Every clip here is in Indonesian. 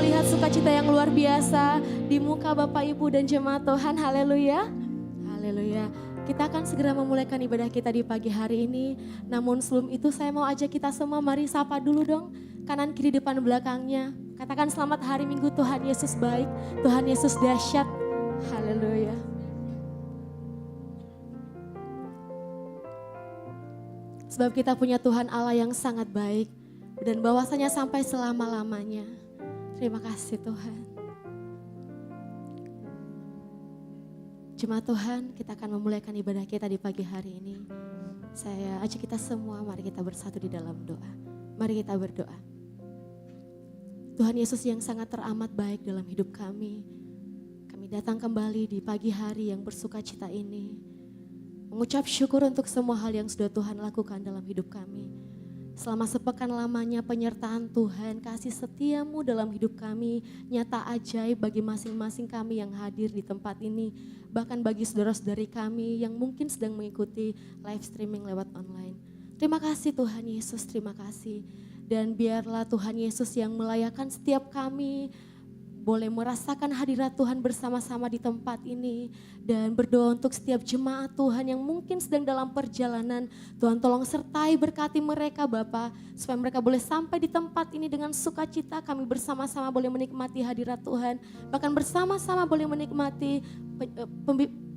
melihat sukacita yang luar biasa di muka Bapak Ibu dan jemaat Tuhan. Haleluya. Haleluya. Kita akan segera memulaikan ibadah kita di pagi hari ini. Namun sebelum itu saya mau ajak kita semua, mari sapa dulu dong. Kanan kiri depan belakangnya. Katakan selamat hari Minggu, Tuhan Yesus baik. Tuhan Yesus dahsyat. Haleluya. Sebab kita punya Tuhan Allah yang sangat baik. Dan bahwasanya sampai selama-lamanya. Terima kasih Tuhan. Jemaat Tuhan, kita akan memulaikan ibadah kita di pagi hari ini. Saya ajak kita semua, mari kita bersatu di dalam doa. Mari kita berdoa. Tuhan Yesus yang sangat teramat baik dalam hidup kami. Kami datang kembali di pagi hari yang bersukacita ini. Mengucap syukur untuk semua hal yang sudah Tuhan lakukan dalam hidup kami. Selama sepekan lamanya penyertaan Tuhan, kasih setiamu dalam hidup kami, nyata ajaib bagi masing-masing kami yang hadir di tempat ini. Bahkan bagi saudara-saudari kami yang mungkin sedang mengikuti live streaming lewat online. Terima kasih Tuhan Yesus, terima kasih. Dan biarlah Tuhan Yesus yang melayakan setiap kami, boleh merasakan hadirat Tuhan bersama-sama di tempat ini. Dan berdoa untuk setiap jemaat Tuhan yang mungkin sedang dalam perjalanan. Tuhan tolong sertai berkati mereka Bapa. Supaya mereka boleh sampai di tempat ini dengan sukacita. Kami bersama-sama boleh menikmati hadirat Tuhan. Bahkan bersama-sama boleh menikmati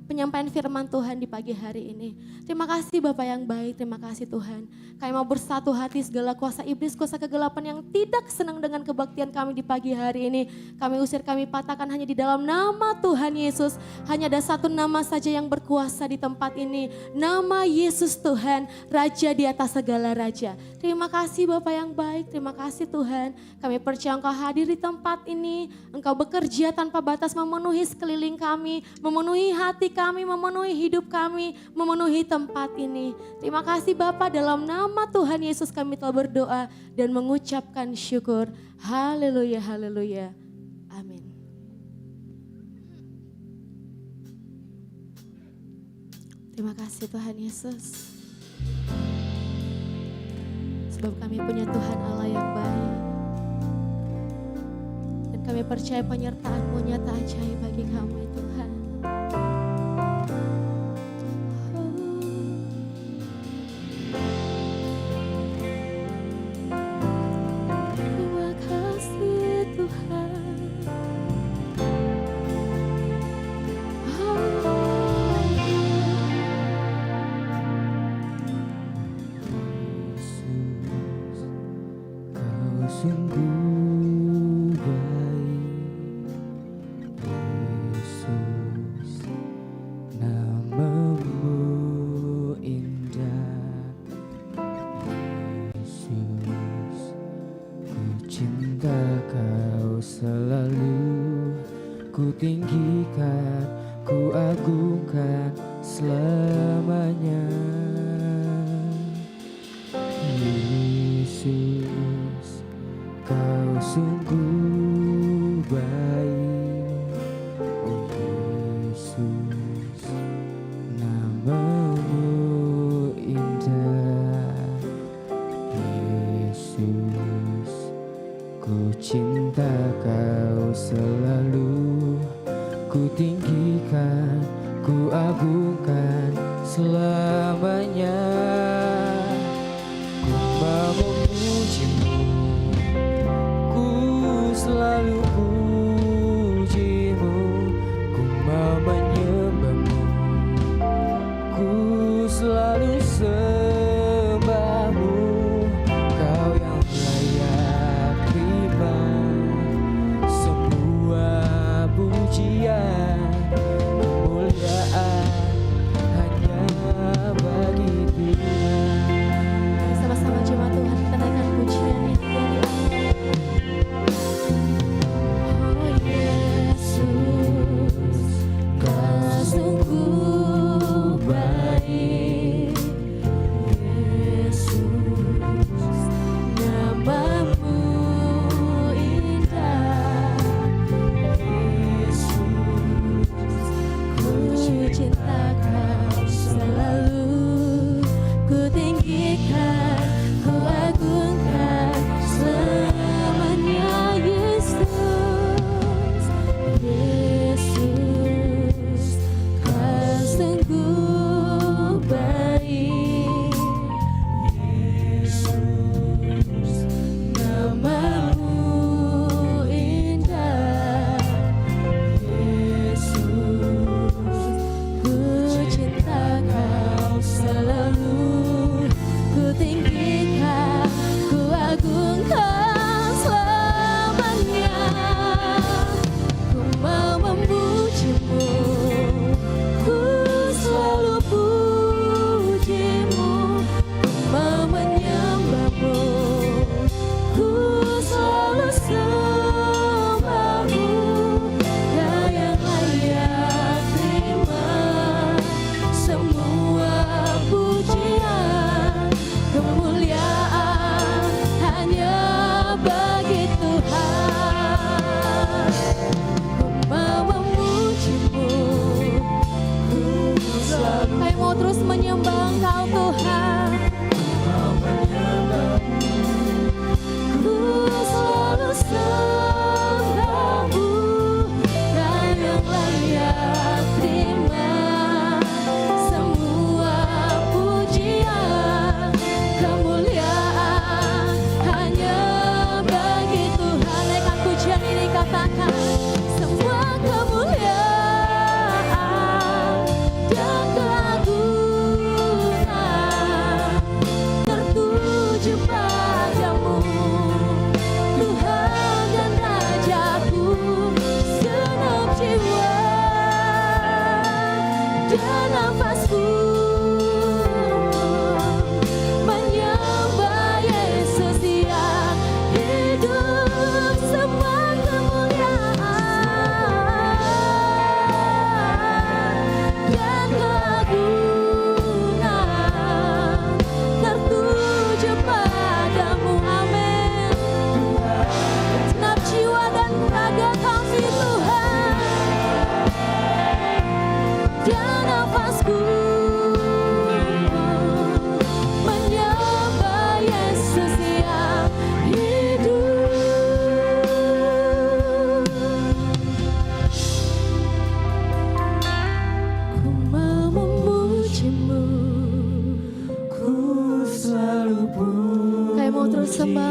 penyampaian firman Tuhan di pagi hari ini. Terima kasih Bapak yang baik, terima kasih Tuhan. Kami mau bersatu hati segala kuasa iblis, kuasa kegelapan yang tidak senang dengan kebaktian kami di pagi hari ini. Kami usir, kami patahkan hanya di dalam nama Tuhan Yesus. Hanya ada satu nama saja yang berkuasa di tempat ini. Nama Yesus Tuhan, Raja di atas segala Raja. Terima kasih Bapak yang baik, terima kasih Tuhan. Kami percaya Engkau hadir di tempat ini. Engkau bekerja tanpa batas memenuhi sekeliling kami, memenuhi hati kami, memenuhi hidup kami, memenuhi tempat ini. Terima kasih Bapa, dalam nama Tuhan Yesus kami telah berdoa dan mengucapkan syukur. Haleluya, haleluya. Amin. Terima kasih Tuhan Yesus. Sebab kami punya Tuhan Allah yang baik. Dan kami percaya penyertaan-Mu nyata ajaib bagi kami Tuhan. Tinggikan, ku agungkan selamanya. Yesus, kau sungguh baik. Oh Yesus, namamu indah. Yesus, ku cinta kau selalu. Ku tinggikan, ku agungkan selamanya. Ku mau memujimu, ku selalu pujimu. Ku mau menyembahmu, ku selalu sembahmu. Kau yang layak terima semua pujian, kemuliaan hanya bagi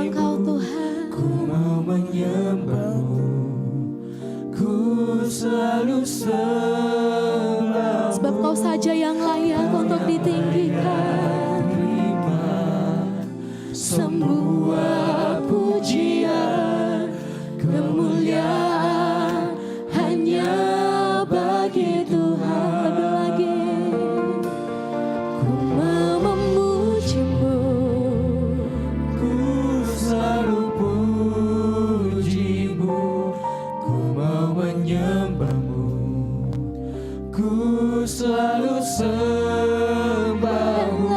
Engkau Tuhan. Ku mau menyembah-Mu, ku selalu sembah. Sebab Kau saja yang layak untuk ditinggikan. Terima semua pujian, kemuliaan hanya bagi Tuhan. Lebih lagi, ku mau memuji-Mu. Ku selalu puji-Mu, ku mau menyembah-Mu, ku selalu sembah-Mu.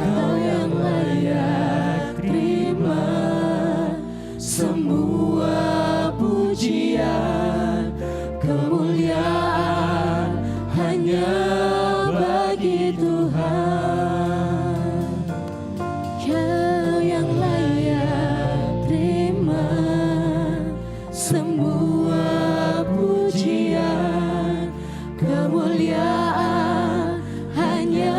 Kau yang layak terima semua pujian, kemuliaan hanya bagi Tuhan. Kau yang layak terima Semua pujian, kemuliaan hanya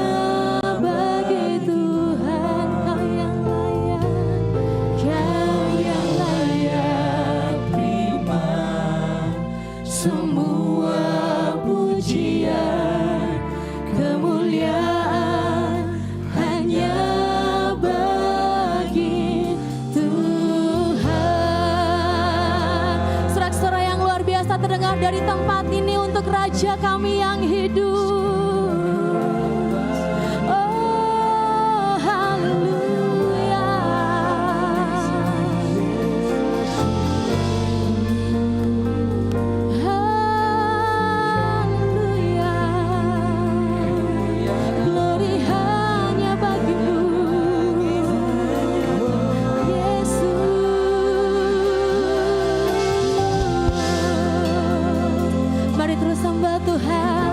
bagi Tuhan. Kau yang Kau yang layak layak, terima semua pujian, kemuliaan hanya bagi Tuhan. Sorak-sorai yang luar biasa terdengar dari tempat ini untuk Raja kami yang hidup. Oh, haleluya. Haleluya. Glory hanya bagi-Mu, Yesus. Mari terus sembah Tuhan.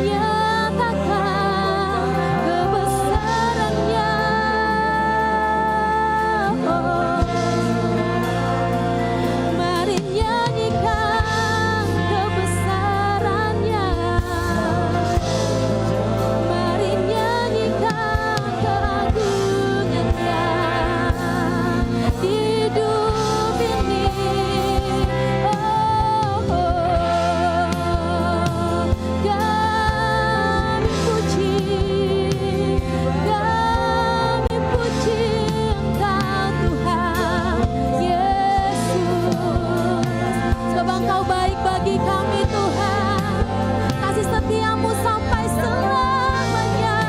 Nyatakan kebesaran-Nya. Oh, mari nyanyikan kebesaran-Nya. Mari nyanyikan keagungan-Nya. Hidup ini, oh, kami puji Engkau Tuhan Yesus. Sebab Engkau baik bagi kami Tuhan, kasih setia-Mu sampai selamanya.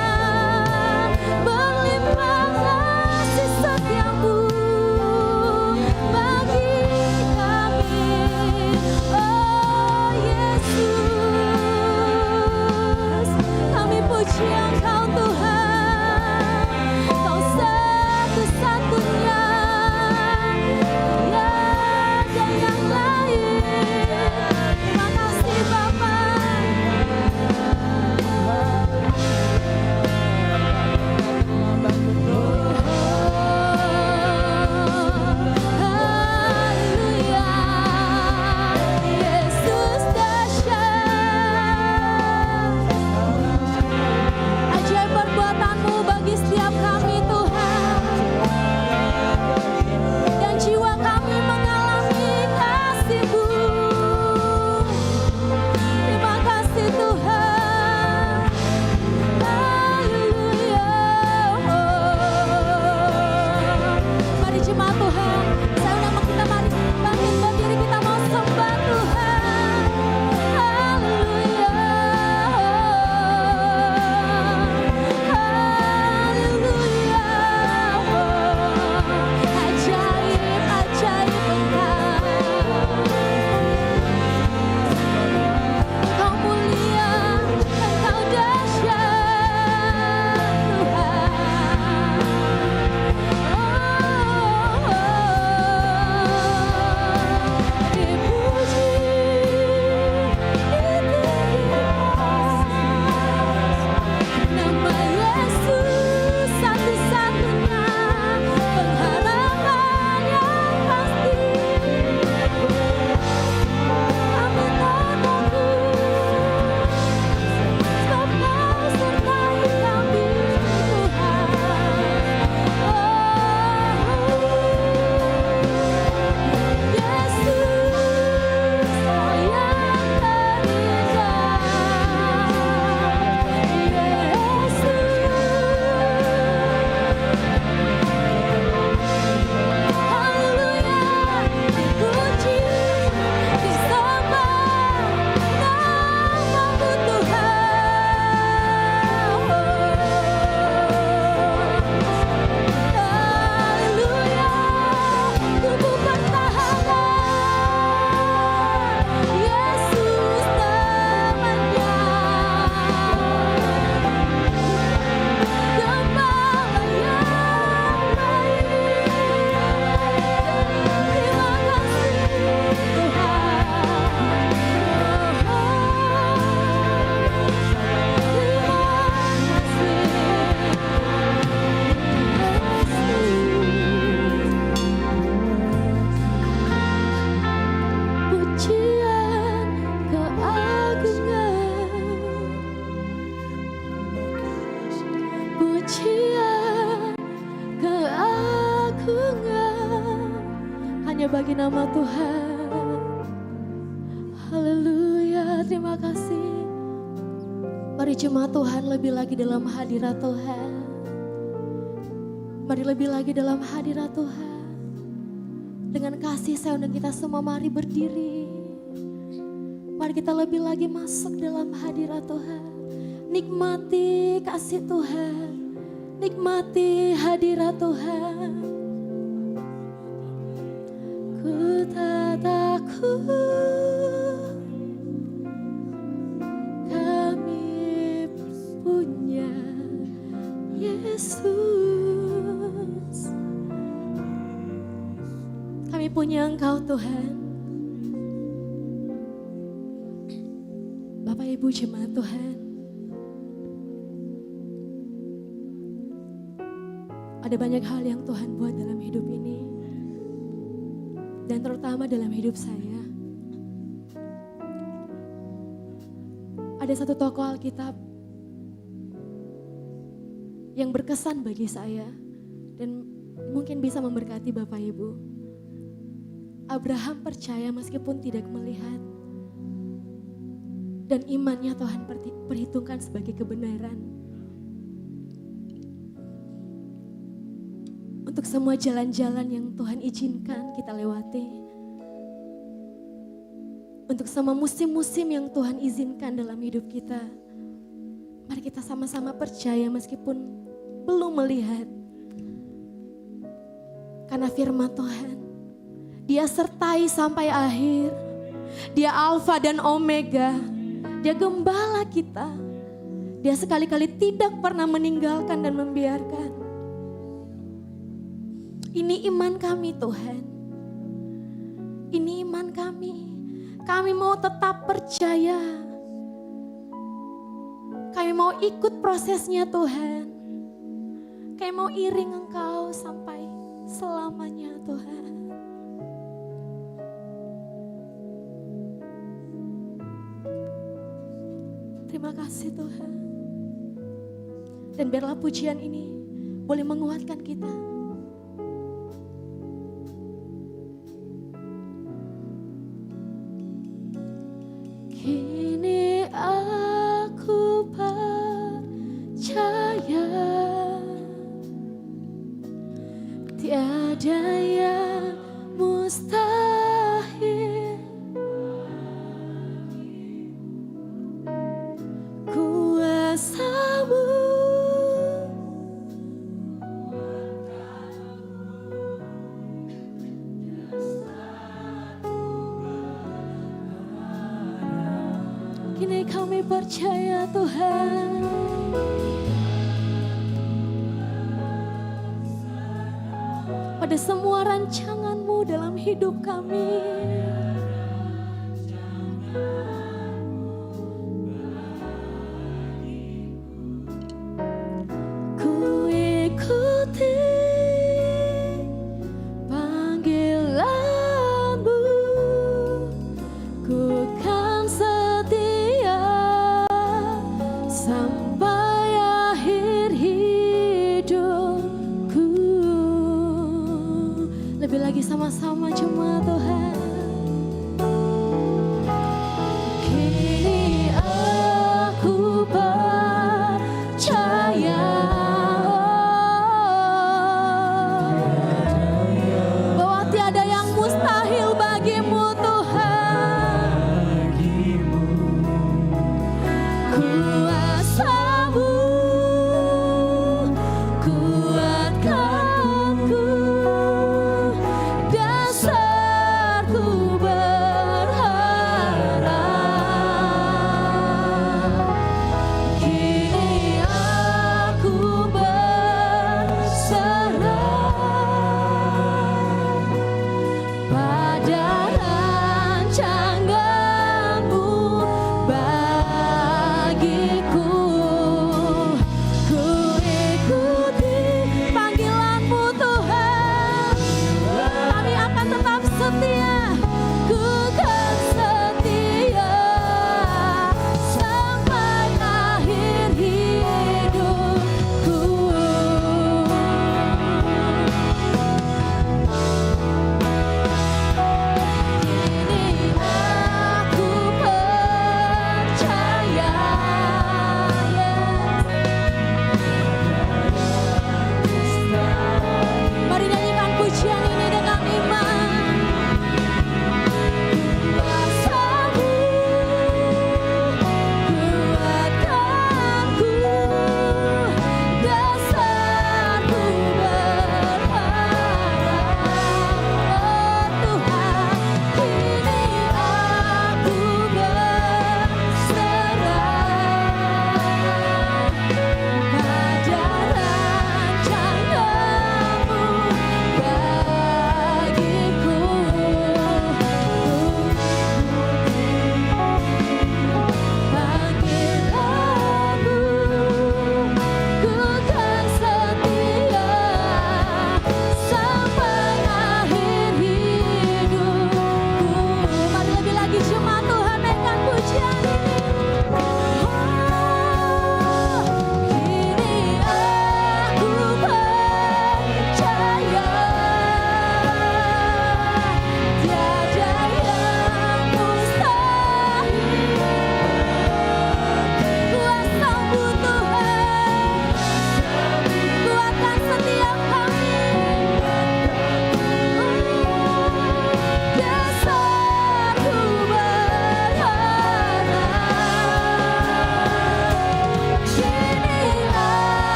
Berlimpah kasih setia-Mu bagi kami, oh Yesus. Kami puji Engkau Tuhan, Kau satu-satunya, tiada yang lain. Terima kasih Bapa. Haleluya, Yesus dahsyat. Ajaib perbuatan-Mu bagi setiap kami Tuhan. Dan jiwa kami mengalami kasih-Mu. Terima kasih Tuhan. Haleluya. Mari jemaat Tuhan, saya undang kita, mari bangkit berdiri, kita mau sembah Tuhan. Haleluya. Haleluya. Ajaib Engkau. Engkau mulia, Engkau dahsyat Tuhan. Oh, hanya bagi nama Tuhan. Haleluya, terima kasih. Mari jemaat Tuhan lebih lagi dalam hadirat Tuhan. Mari lebih lagi dalam hadirat Tuhan. Dengan kasih saya undang kita semua, mari berdiri. Mari kita lebih lagi masuk dalam hadirat Tuhan. Nikmati kasih Tuhan. Nikmati hadirat Tuhan. Ku tak takut, kami punya Yesus. Kami punya Engkau Tuhan. Bapak Ibu jemaat Tuhan, ada banyak hal yang Tuhan buat dalam hidup ini. Dan terutama dalam hidup saya. Ada satu tokoh Alkitab yang berkesan bagi saya dan mungkin bisa memberkati Bapak Ibu. Abraham percaya meskipun tidak melihat. Dan imannya Tuhan perhitungkan sebagai kebenaran. Untuk semua jalan-jalan yang Tuhan izinkan kita lewati. Untuk semua musim-musim yang Tuhan izinkan dalam hidup kita. Mari kita sama-sama percaya meskipun belum melihat. Karena firman Tuhan, Dia sertai sampai akhir. Dia Alfa dan Omega. Dia gembala kita. Dia sekali-kali tidak pernah meninggalkan dan membiarkan. Ini iman kami Tuhan. Ini iman kami. Kami mau tetap percaya. Kami mau ikut prosesnya Tuhan. Kami mau iring Engkau sampai selamanya Tuhan. Terima kasih Tuhan. Dan biarlah pujian ini boleh menguatkan kita. Kini aku percaya tiada yang mustahil. Kuasa-Mu kini kami percaya Tuhan. Pada semua rancangan-Mu dalam hidup kami. Ku ikuti panggilan-Mu. Ku kan setia sampai akhir hidupku. Lebih lagi sama-sama jemaat Tuhan. Kini aku percaya bahwa tiada yang mustahil bagi-Mu Tuhan. Kuasa-Mu kuatkanku, dasarku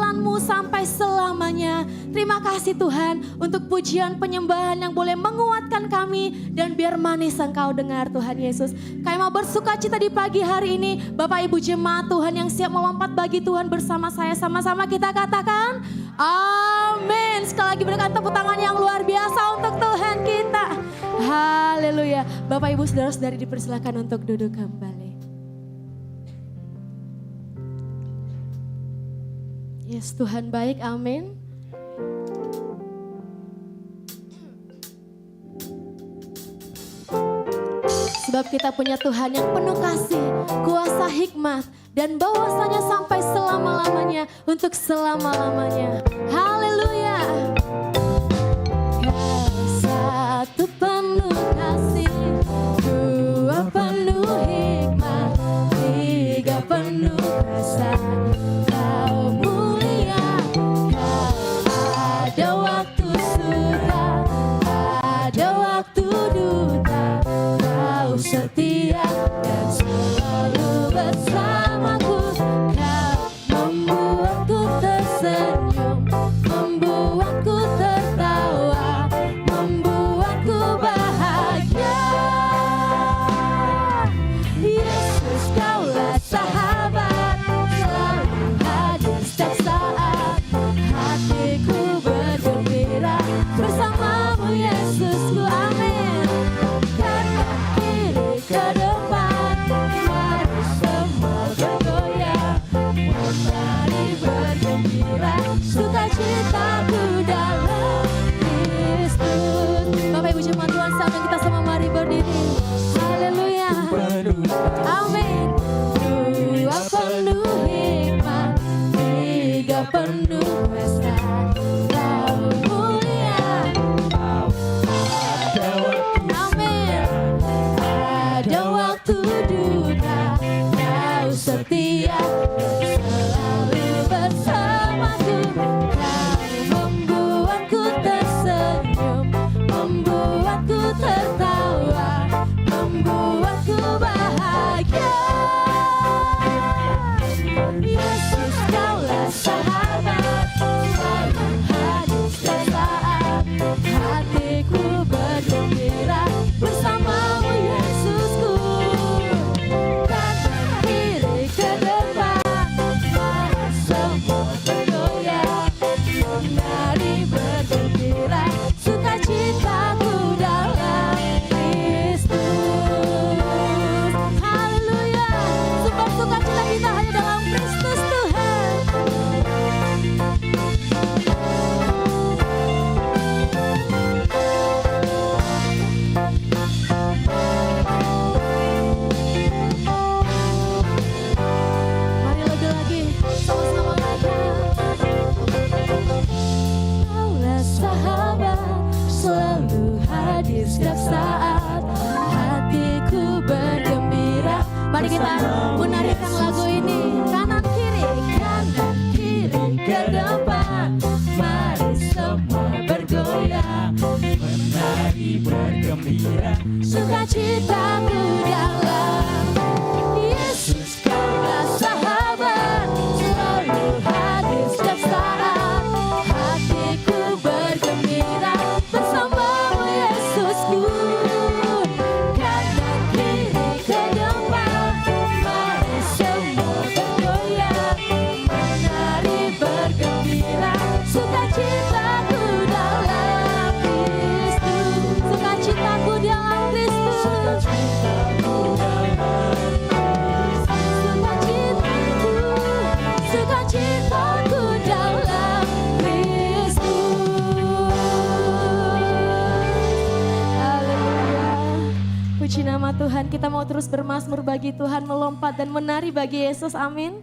panggilan-Mu sampai selamanya. Terima kasih Tuhan untuk pujian penyembahan yang boleh menguatkan kami dan biar manis Engkau dengar Tuhan Yesus. Kami mau bersuka cita di pagi hari ini. Bapak Ibu jemaat Tuhan yang siap melompat bagi Tuhan bersama saya, sama-sama kita katakan amin. Sekali lagi berikan tepuk tangan yang luar biasa untuk Tuhan kita. Haleluya. Bapak Ibu saudara-saudari dipersilakan untuk duduk kembali. Yes, Tuhan baik, amin. Sebab kita punya Tuhan yang penuh kasih, kuasa hikmat, dan bahwasanya sampai selama-lamanya untuk selama-lamanya. Haleluya. Satu penuh kasih, dua penuh hikmat, tiga penuh kuasa. Kau mulia, kau ada waktu suka, ada waktu duka. Kau setia dan selalu bersamaku. Kau membuatku tersenyum, membuatku tertawa, membuatku bahagia. Yesus, Kaulah sahabat, selalu hadir setiap saat. Hatiku bergembira bersamamu Yesusku, amin. Kanan kiri ke depan, mari semua bergoyang. Mari bergembira, sukacitaku dalam Kristus. Bapak Ibu jemaat Tuhan, sama kita semua mari berdiri. Haleluya. Amin. Dua penuh hikmat, tiga penuh kuasa. Kau mulia, amin. Ada waktu duka, Kau setia selalu bersamaku. Kau membuatku tersenyum, membuatku tertawa, membuatku bahagia. Yesus, Kaulah sahabat, selalu hadir setiap saat. Hatiku bergembira bersamamu Yesusku. Kanan kiri ke depan, mari semua bergoyang. Mari bergembira, sukacitaku dalam Kristus. Haleluya. Sebab sukacita kita hanya dalam Kristus Tuhan. Mari lagi sama-sama Kaulah sahabat, selalu hadir setiap saat. Hatiku bergembira. Mari kita menarikan lagu ini. Kanan kiri ke depan. Mari semua bergoyang. Menari bergembira, sukacitaku dalam Yesus. Kaulah sahabat, selalu hadir setiap saat. Hatiku bergembira bersamamu Yesusku. Kanan kiri ke depan, mari semua bergoyang. Menari bergembira, sukacitaku dalam Kristus. Sukacitaku dalam Kristus. Sukacitaku dalam Kristus. Haleluya. Puji nama Tuhan, kita mau terus bermazmur bagi Tuhan, melompat dan menari bagi Yesus, amin.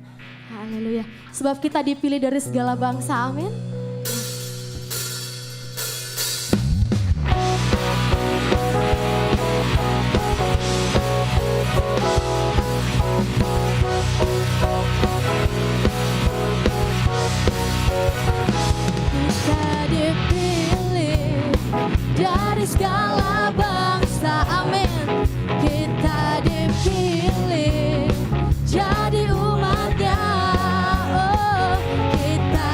Haleluya. Sebab kita dipilih dari segala bangsa, amin. Kita dipilih dari segala bangsa, amin. Kita dipilih jadi umatnya, oh. Kita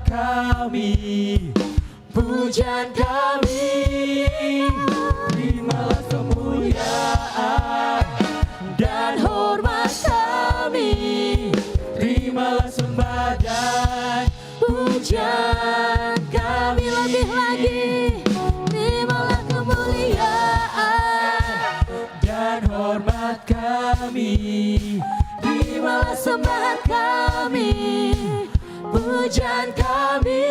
kami, pujian kami. Terimalah kemuliaan dan hormat kami. Terimalah sembah dan pujian kami. Lebih lagi, terimalah kemuliaan dan hormat kami. Terimalah sembah kami, pujian kami.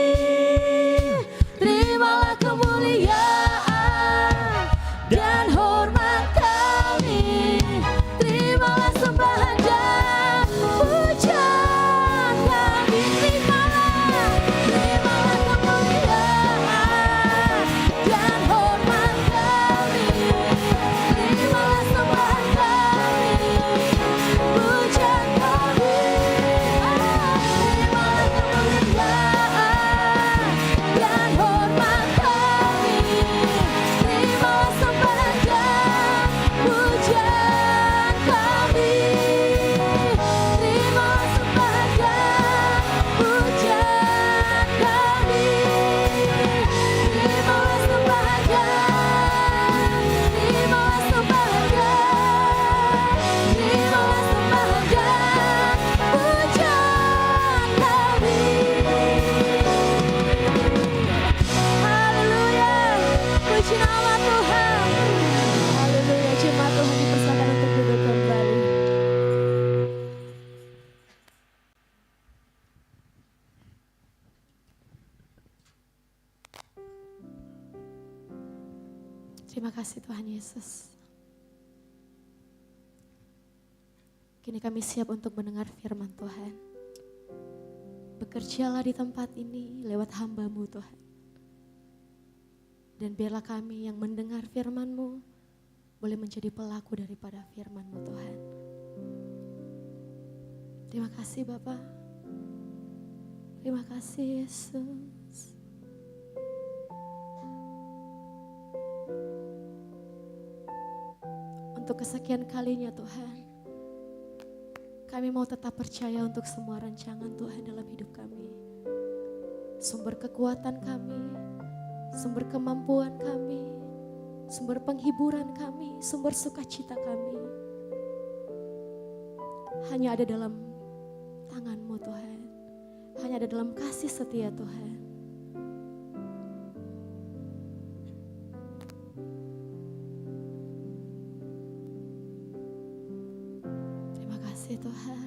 Terimalah kemuliaan dan hormat kami. Terimalah sembahan dan pujian kami. Terimalah kemuliaan dan hormat kami. Terimalah sembahan kami, pujian kami. Terimalah kemuliaan dan hormat kami. Terimalah sembahan dan pujian kami. Terimalah sembahan dan pujian kami. Terimalah sembahan dan terimalah sembahan dan terimalah sembahan dan pujian kami. Haleluya, puji nama Tuhan. Haleluya, jemaat Tuhan dipersilakan untuk duduk kembali. Terima kasih Tuhan Yesus. Kini kami siap untuk mendengar firman Tuhan. Bekerjalah di tempat ini lewat hamba-Mu Tuhan. Dan biarlah kami yang mendengar firman-Mu boleh menjadi pelaku daripada firman-Mu Tuhan. Terima kasih Bapa. Terima kasih Yesus. Untuk kesekian kalinya Tuhan, kami mau tetap percaya untuk semua rancangan Tuhan dalam hidup kami. Sumber kekuatan kami, sumber kemampuan kami, sumber penghiburan kami, sumber sukacita kami hanya ada dalam tangan-Mu Tuhan. Hanya ada dalam kasih setia Tuhan. Terima kasih Tuhan.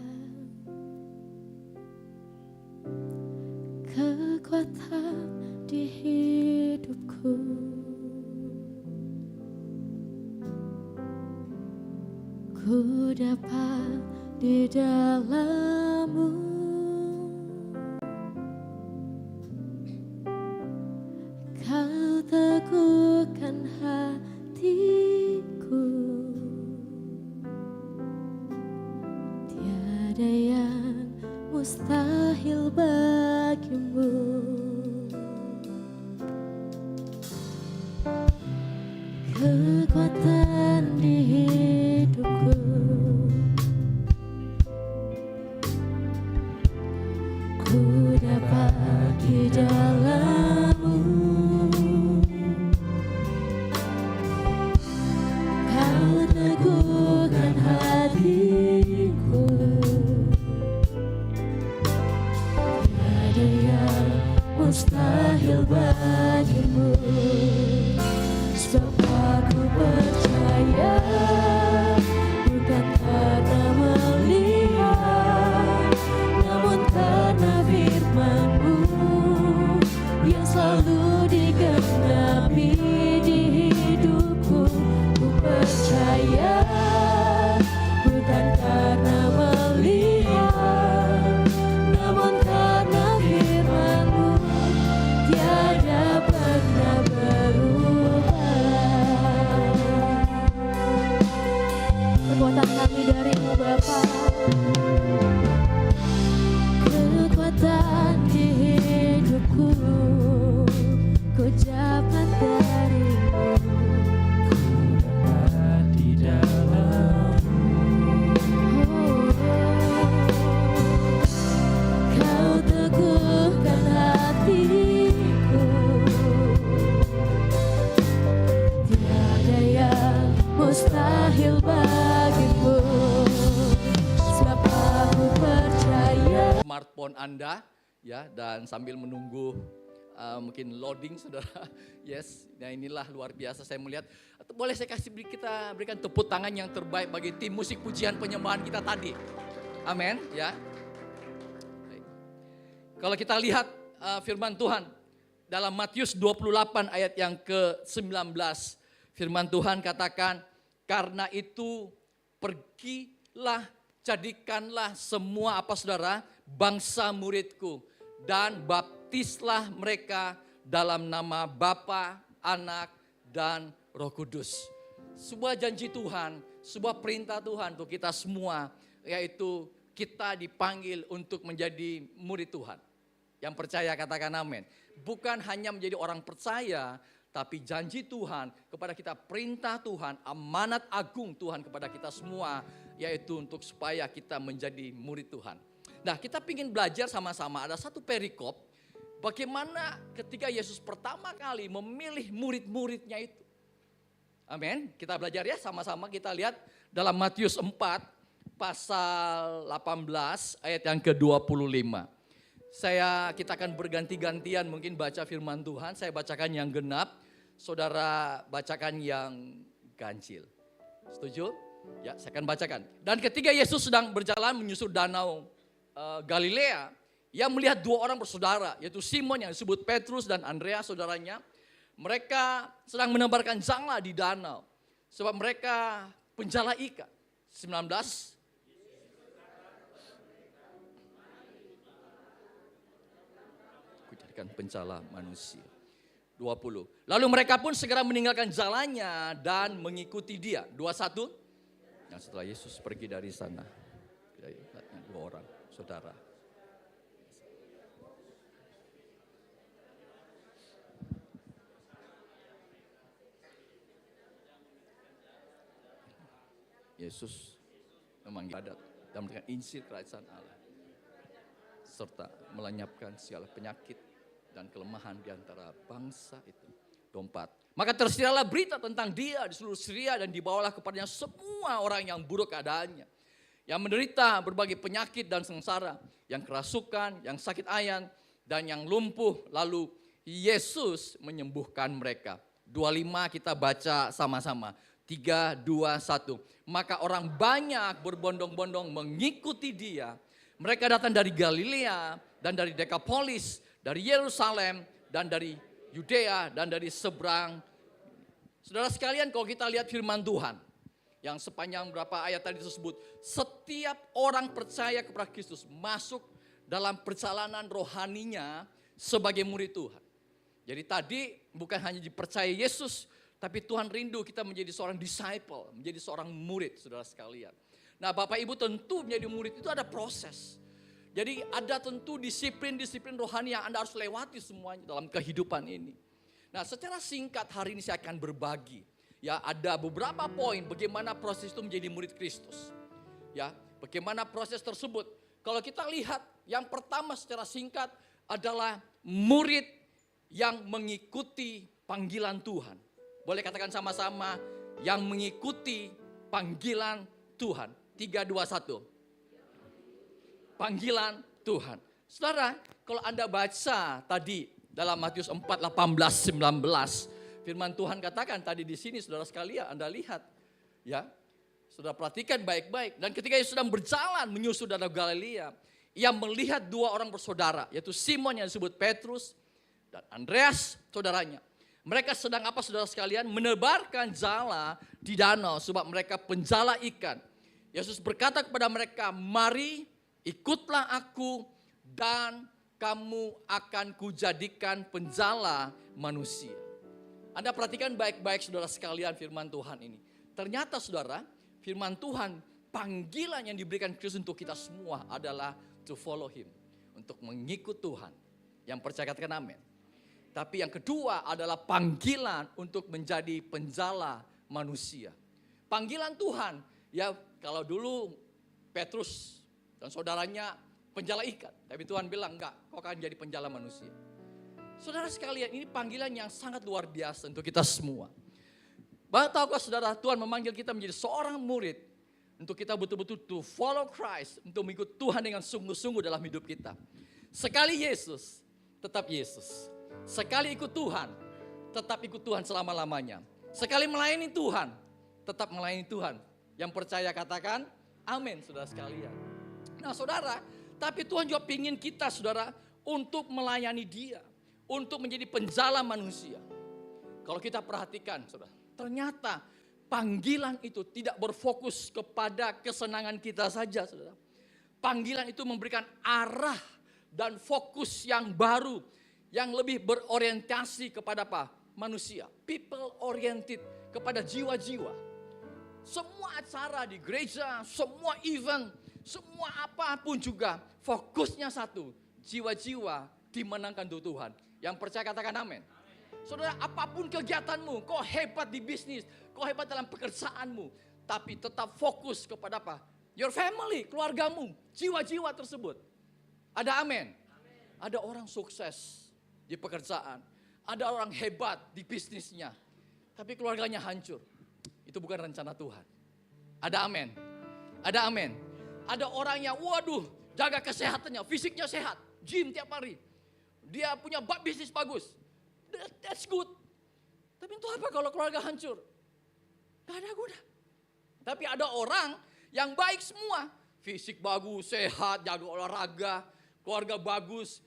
Kekuatan di hidupku, ku dapat di dalam-Mu. Kau teguhkan hatiku, tiada yang mustahil bagimu. Kekuatan di hidupku, ku dapat di dalam-Mu. Kau teguhkan hatiku, tiada yang mustahil bagimu. Sebab aku percaya, bukan karena melihat, namun karena firman-Mu yang selalu digenapi di hidupku. Ku percaya mustahil bagimu, sebab aku percaya. Smartphone Anda ya, dan sambil menunggu mungkin loading saudara. Yes, nah inilah luar biasa saya melihat. Boleh saya kita berikan tepuk tangan yang terbaik bagi tim musik pujian penyembahan kita tadi. Amin ya. Baik. Kalau kita lihat firman Tuhan dalam Matius 28 ayat yang ke-19. Firman Tuhan katakan, karena itu pergilah, jadikanlah semua apa saudara, bangsa muridku, dan baptislah mereka dalam nama Bapa, Anak, dan Roh Kudus. Sebuah janji Tuhan, sebuah perintah Tuhan untuk kita semua, yaitu kita dipanggil untuk menjadi murid Tuhan. Yang percaya katakan amin. Bukan hanya menjadi orang percaya, tapi janji Tuhan kepada kita, perintah Tuhan, amanat agung Tuhan kepada kita semua, yaitu untuk supaya kita menjadi murid Tuhan. Nah, kita ingin belajar sama-sama, ada satu perikop, bagaimana ketika Yesus pertama kali memilih murid-muridnya itu. Amin, kita belajar ya sama-sama, kita lihat dalam Matius 4 pasal 18 ayat yang ke-25. Kita akan berganti-gantian mungkin baca firman Tuhan, saya bacakan yang genap, saudara bacakan yang ganjil. Setuju? Ya, saya akan bacakan. Dan ketika Yesus sedang berjalan menyusur danau Galilea, ia melihat dua orang bersaudara, yaitu Simon yang disebut Petrus dan Andreas saudaranya. Mereka sedang menebarkan jala di danau, sebab mereka penjala ikan. 19. Pencala manusia. 20. Lalu mereka pun segera meninggalkan jalannya dan mengikuti dia. 21. Yang setelah Yesus pergi dari sana, dua orang saudara. Yesus memanggil adat dan memberikan Injil kerajaan Allah, serta melenyapkan segala penyakit dan kelemahan di antara bangsa itu. 24. Maka tersedialah berita tentang dia di seluruh Syria dan dibawalah kepadanya semua orang yang buruk keadaannya, yang menderita berbagai penyakit dan sengsara, yang kerasukan, yang sakit ayan, dan yang lumpuh. Lalu Yesus menyembuhkan mereka. 25 kita baca sama-sama. 3, 2, 1. Maka orang banyak berbondong-bondong mengikuti dia. Mereka datang dari Galilea dan dari Dekapolis, dari Yerusalem dan dari Yudea dan dari seberang. Saudara sekalian, kalau kita lihat firman Tuhan yang sepanjang berapa ayat tadi tersebut, setiap orang percaya kepada Kristus masuk dalam perjalanan rohaninya sebagai murid Tuhan. Jadi tadi bukan hanya dipercaya Yesus, tapi Tuhan rindu kita menjadi seorang disciple, menjadi seorang murid, saudara sekalian. Nah, Bapak Ibu, tentu menjadi murid itu ada proses. Jadi ada tentu disiplin-disiplin rohani yang Anda harus lewati semuanya dalam kehidupan ini. Nah, secara singkat hari ini saya akan berbagi. Ya, ada beberapa poin bagaimana proses itu menjadi murid Kristus. Ya, bagaimana proses tersebut. Kalau kita lihat yang pertama secara singkat adalah murid yang mengikuti panggilan Tuhan. Boleh katakan sama-sama, yang mengikuti panggilan Tuhan. 3, 2, 1. Panggilan Tuhan. Saudara, kalau Anda baca tadi dalam Matius 4, 18, 19, firman Tuhan katakan tadi di sini, saudara sekalian, Anda lihat, ya, saudara perhatikan baik-baik. Dan ketika Yesus sedang berjalan menyusur danau Galilea, ia melihat dua orang bersaudara, yaitu Simon yang disebut Petrus dan Andreas saudaranya. Mereka sedang apa, saudara sekalian? Menebarkan jala di danau, sebab mereka penjala ikan. Yesus berkata kepada mereka, mari ikutlah aku dan kamu akan kujadikan penjala manusia. Anda perhatikan baik-baik saudara sekalian firman Tuhan ini. Ternyata saudara, firman Tuhan, panggilan yang diberikan Kristus untuk kita semua adalah to follow Him. Untuk mengikut Tuhan. Yang percaya katakan amin. Tapi yang kedua adalah panggilan untuk menjadi penjala manusia. Panggilan Tuhan, ya kalau dulu Petrus dan saudaranya penjala ikan. Tapi Tuhan bilang, enggak, kau akan jadi penjala manusia. Saudara sekalian, ini panggilan yang sangat luar biasa untuk kita semua. Tahukah saudara, Tuhan memanggil kita menjadi seorang murid untuk kita betul-betul to follow Christ, untuk mengikut Tuhan dengan sungguh-sungguh dalam hidup kita. Sekali Yesus, tetap Yesus. Sekali ikut Tuhan, tetap ikut Tuhan selama-lamanya. Sekali melayani Tuhan, tetap melayani Tuhan. Yang percaya katakan, amin saudara sekalian. Nah saudara, tapi Tuhan juga ingin kita saudara untuk melayani Dia, untuk menjadi penjala manusia. Kalau kita perhatikan saudara, ternyata panggilan itu tidak berfokus kepada kesenangan kita saja saudara. Panggilan itu memberikan arah dan fokus yang baru, yang lebih berorientasi kepada apa? Manusia, people oriented, kepada jiwa-jiwa. Semua acara di gereja, semua event, semua apapun juga fokusnya satu, jiwa-jiwa dimenangkan untuk Tuhan. Yang percaya katakan amin. Saudara, apapun kegiatanmu, kau hebat di bisnis, kau hebat dalam pekerjaanmu, tapi tetap fokus kepada apa? Your family, keluargamu, jiwa-jiwa tersebut. Ada amin? Ada orang sukses di pekerjaan, ada orang hebat di bisnisnya, tapi keluarganya hancur. Itu bukan rencana Tuhan. Ada amin? Ada amin? Ada orang yang waduh, jaga kesehatannya, fisiknya sehat, gym tiap hari. Dia punya bisnis bagus. That's good. Tapi itu apa kalau keluarga hancur? Gak ada guna. Tapi ada orang yang baik semua. Fisik bagus, sehat, jaga olahraga, keluarga bagus,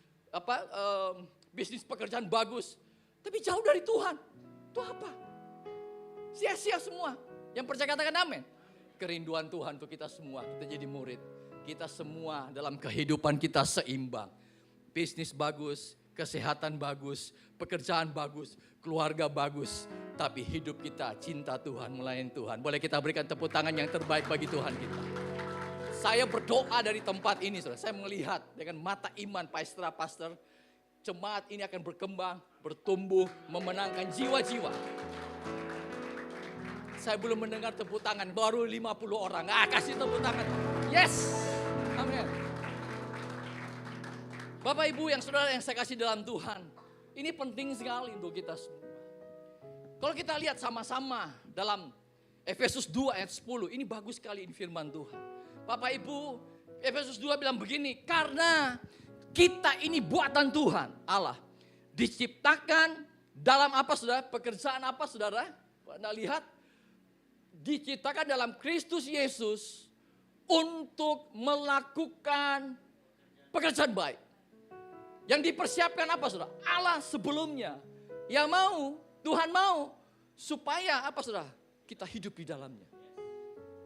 bisnis pekerjaan bagus. Tapi jauh dari Tuhan. Itu apa? Sia-sia semua. Yang percaya katakan amin. Kerinduan Tuhan untuk kita semua. Kita jadi murid. Kita semua dalam kehidupan kita seimbang. Bisnis bagus, kesehatan bagus, pekerjaan bagus, keluarga bagus. Tapi hidup kita cinta Tuhan, melayani Tuhan. Boleh kita berikan tepuk tangan yang terbaik bagi Tuhan kita. Saya berdoa dari tempat ini, saudara. Saya melihat dengan mata iman pastor, jemaat ini akan berkembang, bertumbuh, memenangkan jiwa-jiwa. Saya belum mendengar tepuk tangan, baru 50 orang. Kasih tepuk tangan. Yes. Amin. Bapak Ibu yang saudara yang saya kasih dalam Tuhan. Ini penting sekali untuk kita semua. Kalau kita lihat sama-sama dalam Efesus 2 ayat 10. Ini bagus sekali ini firman Tuhan. Bapak Ibu, Efesus 2 bilang begini. Karena kita ini buatan Tuhan, Allah. Diciptakan dalam apa saudara? Pekerjaan apa saudara? Anda lihat. Diciptakan dalam Kristus Yesus untuk melakukan pekerjaan baik. Yang dipersiapkan apa saudara? Allah sebelumnya. Yang mau, Tuhan mau. Supaya apa saudara? Kita hidup di dalamnya.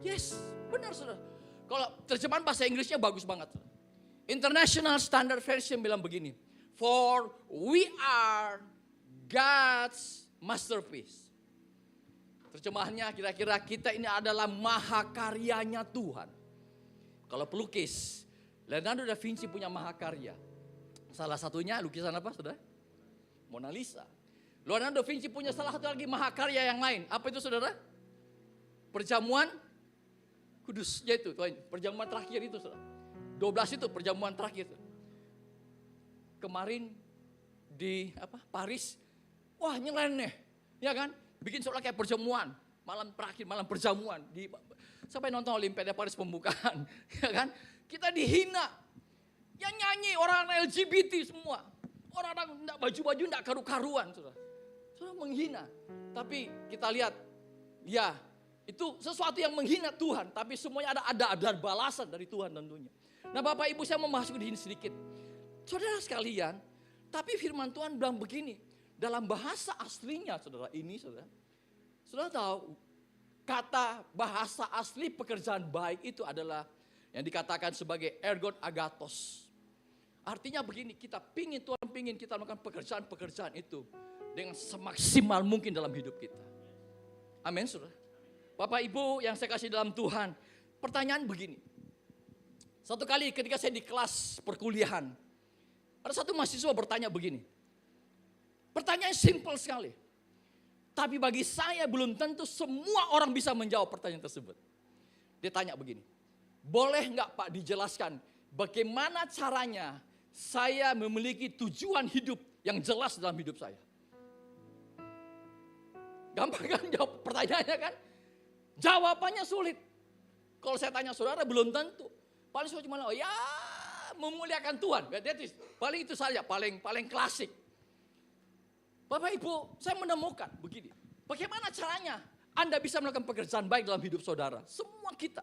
Yes, benar saudara. Kalau terjemahan bahasa Inggrisnya bagus banget. Saudara. International Standard Version bilang begini. For we are God's masterpiece. Terjemahannya kira-kira kita ini adalah mahakaryanya Tuhan. Kalau pelukis, Leonardo da Vinci punya mahakarya. Salah satunya lukisan apa saudara? Mona Lisa. Leonardo da Vinci punya salah satu lagi mahakarya yang lain. Apa itu saudara? Perjamuan kudus. Yaitu perjamuan terakhir itu saudara. 12 itu perjamuan terakhir. Kemarin di Paris, wah nyeleneh, ya kan? Bikin seolah kayak perjamuan, malam terakhir, malam perjamuan. Sampai nonton Olimpiade Paris pembukaan, ya kan? Kita dihina. Yang nyanyi orang LGBT semua. Orang-orang enggak baju-baju enggak karu-karuan, saudara. Saudara menghina. Tapi kita lihat, ya itu sesuatu yang menghina Tuhan. Tapi semuanya ada balasan dari Tuhan tentunya. Nah Bapak Ibu saya mau masuk di sini sedikit. Saudara sekalian, tapi firman Tuhan bilang begini. Dalam bahasa aslinya saudara ini saudara tahu kata bahasa asli pekerjaan baik itu adalah yang dikatakan sebagai ergon agathos. Artinya begini, Tuhan pingin kita melakukan pekerjaan-pekerjaan itu dengan semaksimal mungkin dalam hidup kita. Amin saudara. Bapak Ibu yang saya kasih dalam Tuhan, pertanyaan begini. Satu kali ketika saya di kelas perkuliahan, ada satu mahasiswa bertanya begini. Pertanyaan simpel sekali. Tapi bagi saya belum tentu semua orang bisa menjawab pertanyaan tersebut. Dia tanya begini. Boleh enggak Pak dijelaskan bagaimana caranya saya memiliki tujuan hidup yang jelas dalam hidup saya? Gampang kan jawab pertanyaannya kan? Jawabannya sulit. Kalau saya tanya saudara belum tentu. Paling cuma ya memuliakan Tuhan. Paling itu saja, paling klasik. Bapak Ibu, saya menemukan begini. Bagaimana caranya Anda bisa melakukan pekerjaan baik dalam hidup saudara? Semua kita.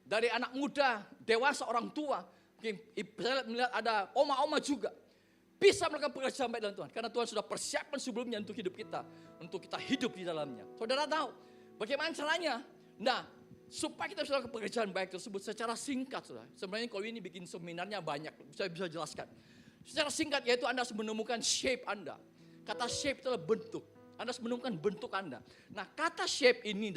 Dari anak muda, dewasa, orang tua. Saya melihat ada oma-oma juga. Bisa melakukan pekerjaan baik dalam Tuhan. Karena Tuhan sudah persiapkan sebelumnya untuk hidup kita. Untuk kita hidup di dalamnya. Saudara tahu bagaimana caranya? Nah, supaya kita bisa melakukan pekerjaan baik tersebut secara singkat. Saudara. Sebenarnya kalau ini bikin seminarnya banyak. Saya bisa jelaskan. Secara singkat yaitu Anda harus menemukan shape Anda. Kata shape adalah bentuk. Anda harus menemukan bentuk Anda. Nah, kata shape ini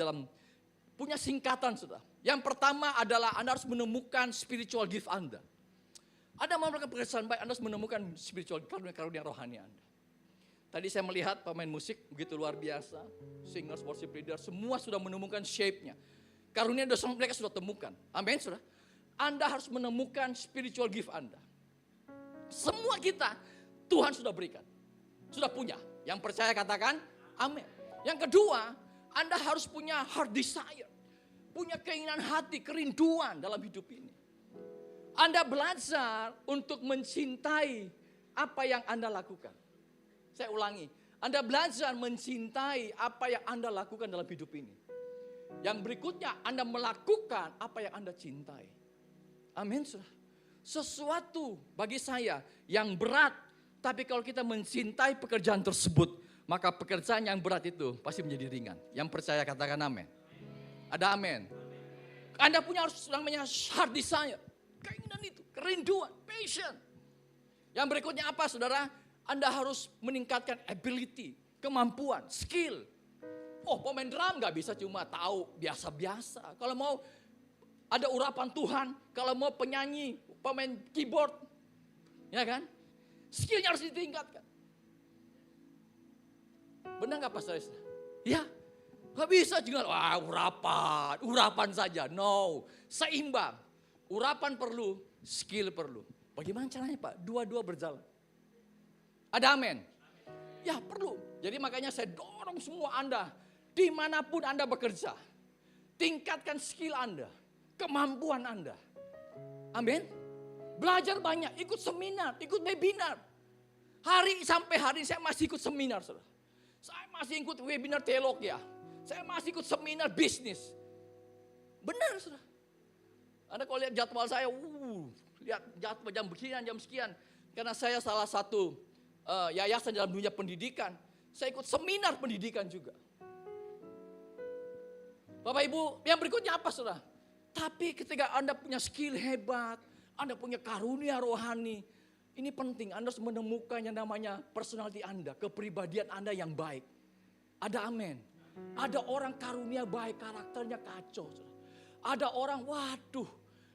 punya singkatan, saudara. Yang pertama adalah Anda harus menemukan spiritual gift Anda. Anda mau melakukan pekerjaan baik, Anda harus menemukan spiritual karunia rohani Anda. Tadi saya melihat pemain musik begitu luar biasa. Singers, worship leader, semua sudah menemukan shape-nya. Karunia dosa mereka sudah temukan. Amin, saudara. Anda harus menemukan spiritual gift Anda. Semua kita, Tuhan sudah berikan. Sudah punya. Yang percaya katakan, amin. Yang kedua, Anda harus punya heart desire. Punya keinginan hati, kerinduan dalam hidup ini. Anda belajar untuk mencintai apa yang Anda lakukan. Saya ulangi. Anda belajar mencintai apa yang Anda lakukan dalam hidup ini. Yang berikutnya, Anda melakukan apa yang Anda cintai. Amin. Sesuatu bagi saya yang berat. Tapi kalau kita mencintai pekerjaan tersebut, maka pekerjaan yang berat itu pasti menjadi ringan. Yang percaya katakan amin. Ada amin. Anda punya harus namanya heart desire. Keinginan itu, kerinduan, passion. Yang berikutnya apa saudara? Anda harus meningkatkan ability, kemampuan, skill. Oh, pemain drum gak bisa cuma tahu biasa-biasa. Kalau mau ada urapan Tuhan, kalau mau penyanyi, pemain keyboard, ya kan? Skillnya harus ditingkatkan. Benar gak pastor? Ya, gak bisa juga, wah urapan saja. No, seimbang. Urapan perlu, skill perlu. Bagaimana caranya Pak? Dua-dua berjalan. Ada amin? Ya perlu. Jadi makanya saya dorong semua Anda, dimanapun Anda bekerja, tingkatkan skill Anda, kemampuan Anda. Amin? Belajar banyak, ikut seminar, ikut webinar. Hari sampai hari saya masih ikut seminar, saudara. Saya masih ikut webinar teologi ya. Saya masih ikut seminar bisnis. Benar, saudara. Anda kalau lihat jadwal saya, lihat jadwal jam sekian. Karena saya salah satu yayasan dalam dunia pendidikan. Saya ikut seminar pendidikan juga. Bapak Ibu, yang berikutnya apa, saudara? Tapi ketika Anda punya skill hebat, Anda punya karunia rohani, ini penting. Anda harus menemukan yang namanya personality Anda, kepribadian Anda yang baik. Ada amin. Ada orang karunia baik, karakternya kacau. Ada orang, waduh,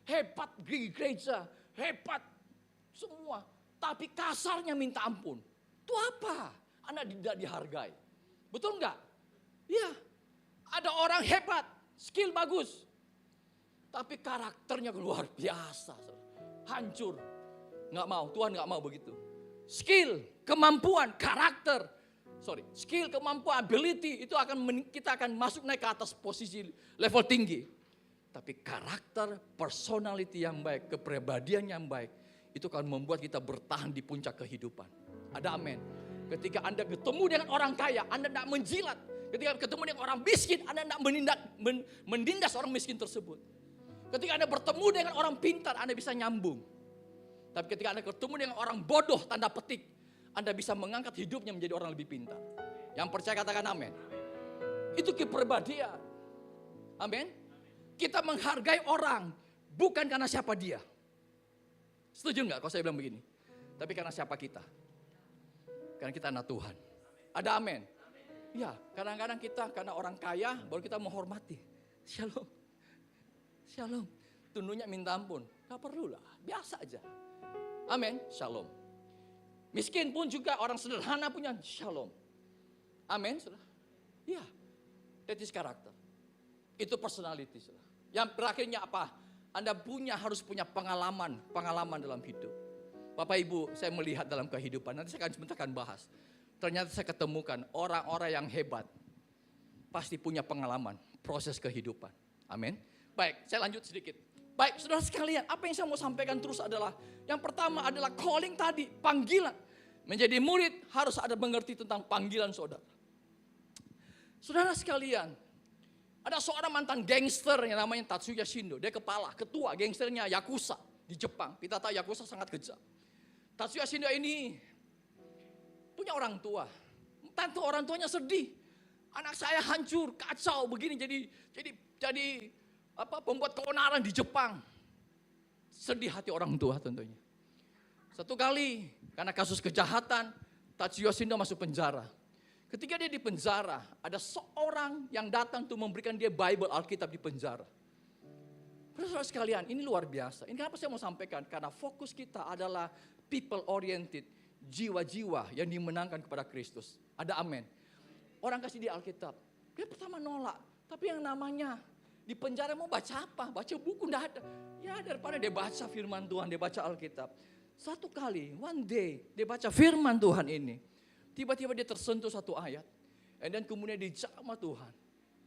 hebat di gereja, hebat semua. Tapi kasarnya minta ampun. Itu apa? Anda tidak dihargai. Betul enggak? Iya. Ada orang hebat, skill bagus. Tapi karakternya luar biasa. Hancur. Nggak mau, Tuhan nggak mau begitu. Skill, kemampuan, karakter. Skill, kemampuan, ability itu kita akan masuk naik ke atas posisi level tinggi. Tapi karakter, personality yang baik, kepribadian yang baik, itu akan membuat kita bertahan di puncak kehidupan. Ada amin. Ketika Anda ketemu dengan orang kaya, Anda tidak menjilat. Ketika ketemu dengan orang miskin, Anda tidak menindas orang miskin tersebut. Ketika Anda bertemu dengan orang pintar, Anda bisa nyambung. Tapi ketika Anda ketemu dengan orang bodoh, tanda petik, Anda bisa mengangkat hidupnya menjadi orang lebih pintar. Yang percaya katakan amin. Itu kepribadian. Amin. Kita menghargai orang bukan karena siapa dia. Setuju nggak kalau saya bilang begini? Tapi karena siapa kita. Karena kita anak Tuhan. Ada amin. Ya, kadang-kadang kita karena orang kaya baru kita menghormati. Shalom. Shalom. Tunduknya minta ampun. Gak perlu lah, biasa aja. Amin. Shalom. Miskin pun juga orang sederhana punya shalom. Amin. Ya, that is karakter. Itu personality. Yang berakhirnya apa? Anda harus punya pengalaman dalam hidup. Bapak Ibu, saya melihat dalam kehidupan, nanti saya akan sebentar akan bahas. ternyata saya ketemukan orang-orang yang hebat pasti punya pengalaman proses kehidupan. Amin. Baik, saya lanjut sedikit. Baik, saudara sekalian, apa yang saya mau sampaikan terus adalah, yang pertama adalah calling tadi, panggilan. Menjadi murid harus ada mengerti tentang panggilan saudara. Saudara sekalian, ada seorang mantan gangster yang namanya Tatsuya Shindo. Dia ketua gangsternya Yakuza di Jepang. Kita tahu Yakuza sangat kejam. Tatsuya Shindo ini punya orang tua. Tentu orang tuanya sedih. Anak saya hancur, kacau begini jadi pembuat keonaran di Jepang. Sedih hati orang tua tentunya. Satu kali karena kasus kejahatan, Tatsuya Shindo masuk penjara. Ketika dia di penjara, ada seorang yang datang untuk memberikan dia Bible Alkitab di penjara. Saudara sekalian, ini luar biasa. Ini kenapa saya mau sampaikan? Karena fokus kita adalah people oriented, jiwa-jiwa yang dimenangkan kepada Kristus. Ada amin. Orang kasih dia Alkitab, dia pertama nolak. Tapi yang namanya di penjara mau baca apa? Baca buku enggak ada. Ya daripada dia baca firman Tuhan, dia baca Alkitab. Satu kali, one day, dia baca firman Tuhan ini. Tiba-tiba dia tersentuh satu ayat. Dan kemudian dijamah Tuhan.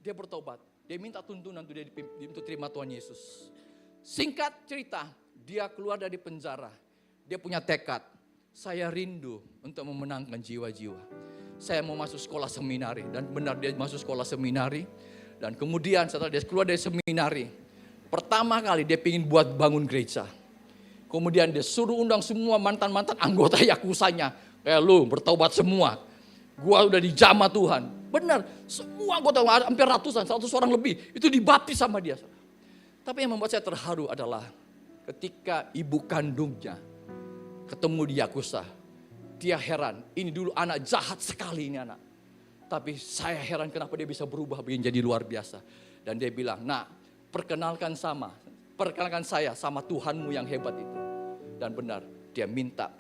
Dia bertobat. Dia minta tuntunan untuk terima Tuhan Yesus. Singkat cerita, dia keluar dari penjara. Dia punya tekad. Saya rindu untuk memenangkan jiwa-jiwa. Saya mau masuk sekolah seminari. Dan benar dia masuk sekolah seminari. Dan kemudian setelah dia keluar dari seminari, pertama kali dia ingin buat bangun gereja. Kemudian dia suruh undang semua mantan-mantan anggota Yakuzanya. Kayak lu bertobat semua. Gua udah dijamah Tuhan. Benar, semua anggota hampir ratusan, 100 orang lebih. Itu dibaptis sama dia. Tapi yang membuat saya terharu adalah ketika ibu kandungnya ketemu di Yakuza. Dia heran, ini dulu anak jahat sekali ini anak. Tapi saya heran kenapa dia bisa berubah begini jadi luar biasa. Dan dia bilang, nah perkenalkan saya sama Tuhanmu yang hebat itu. Dan benar, dia minta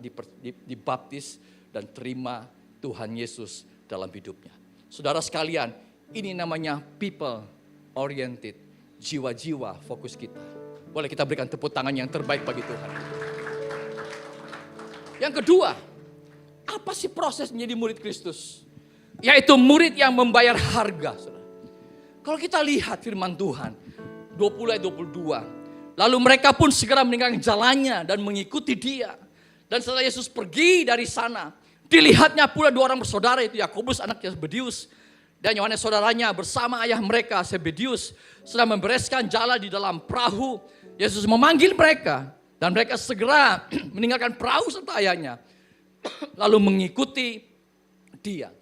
dibaptis dan terima Tuhan Yesus dalam hidupnya. Saudara sekalian, ini namanya people oriented, jiwa-jiwa fokus kita. Boleh kita berikan tepuk tangan yang terbaik bagi Tuhan. Yang kedua, apa sih proses menjadi murid Kristus? Yaitu murid yang membayar harga. Saudara. Kalau kita lihat firman Tuhan, 20 ayat 22. Lalu mereka pun segera meninggalkan jalannya dan mengikuti dia. Dan setelah Yesus pergi dari sana, dilihatnya pula dua orang bersaudara, itu Yakobus anaknya Zebedius dan Yohanes saudaranya bersama ayah mereka Zebedius sedang membereskan jala di dalam perahu. Yesus memanggil mereka dan mereka segera meninggalkan perahu serta ayahnya lalu mengikuti dia.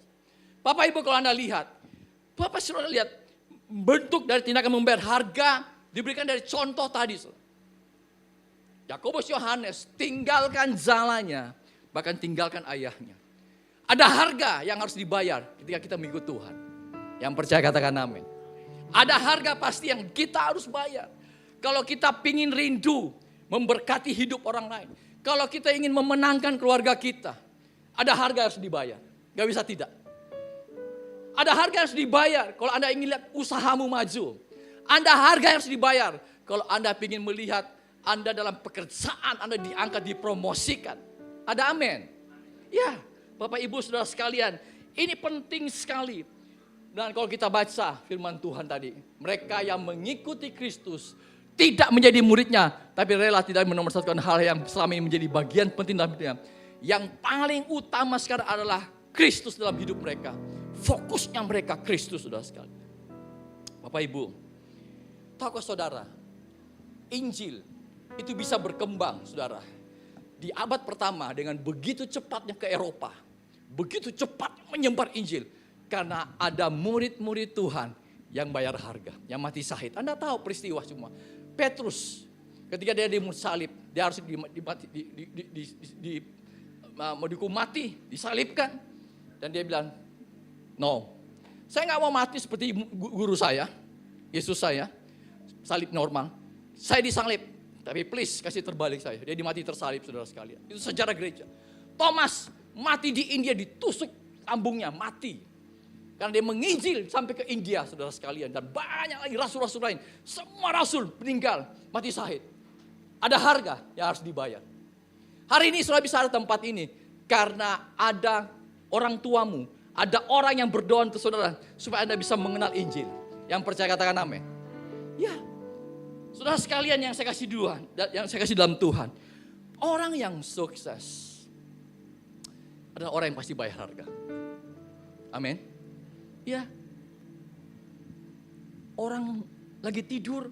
Bapak Ibu kalau Anda lihat, Bapak Saudara lihat bentuk dari tindakan membayar harga diberikan dari contoh tadi. Yakobus Yohanes tinggalkan jalannya, bahkan tinggalkan ayahnya. Ada harga yang harus dibayar ketika kita mengikut Tuhan. Yang percaya katakan amin. Ada harga pasti yang kita harus bayar. Kalau kita pingin rindu memberkati hidup orang lain. Kalau kita ingin memenangkan keluarga kita. Ada harga yang harus dibayar. Gak bisa tidak. Ada harga yang harus dibayar kalau Anda ingin lihat usahamu maju. Ada harga yang harus dibayar kalau Anda ingin melihat Anda dalam pekerjaan Anda diangkat, dipromosikan. Ada amin? Ya, Bapak Ibu Saudara sekalian, ini penting sekali. Dan kalau kita baca firman Tuhan tadi, mereka yang mengikuti Kristus tidak menjadi muridnya, tapi rela tidak menomorsatukan hal yang selama ini menjadi bagian penting dalam hidupnya. Yang paling utama sekarang adalah Kristus dalam hidup mereka. Fokusnya mereka Kristus, saudara sekalian. Bapak Ibu, tahukah saudara, Injil itu bisa berkembang, saudara. Di abad pertama dengan begitu cepatnya ke Eropa. Begitu cepat menyebar Injil. Karena ada murid-murid Tuhan yang bayar harga, yang mati syahid. Anda tahu peristiwa semua. Petrus, ketika dia disalib, dia harus dihukum mati, disalibkan. Dan dia bilang, no, saya gak mau mati seperti guru saya, Yesus saya, salib normal. Saya disalib, tapi please kasih terbalik saya. Dia dimati tersalib, saudara sekalian. Itu sejarah gereja. Thomas mati di India, ditusuk lambungnya, mati. Karena dia menginjil sampai ke India, saudara sekalian. Dan banyak lagi rasul-rasul lain. Semua rasul meninggal, mati syahid. Ada harga yang harus dibayar. Hari ini saudara bisa ada tempat ini. Karena ada orang tuamu, ada orang yang berdoa untuk saudara supaya Anda bisa mengenal Injil. Yang percaya katakan amin. Ya, saudara sekalian yang saya kasih duluan, yang saya kasih dalam Tuhan. Orang yang sukses adalah orang yang pasti bayar harga. Amin. Ya. Orang lagi tidur,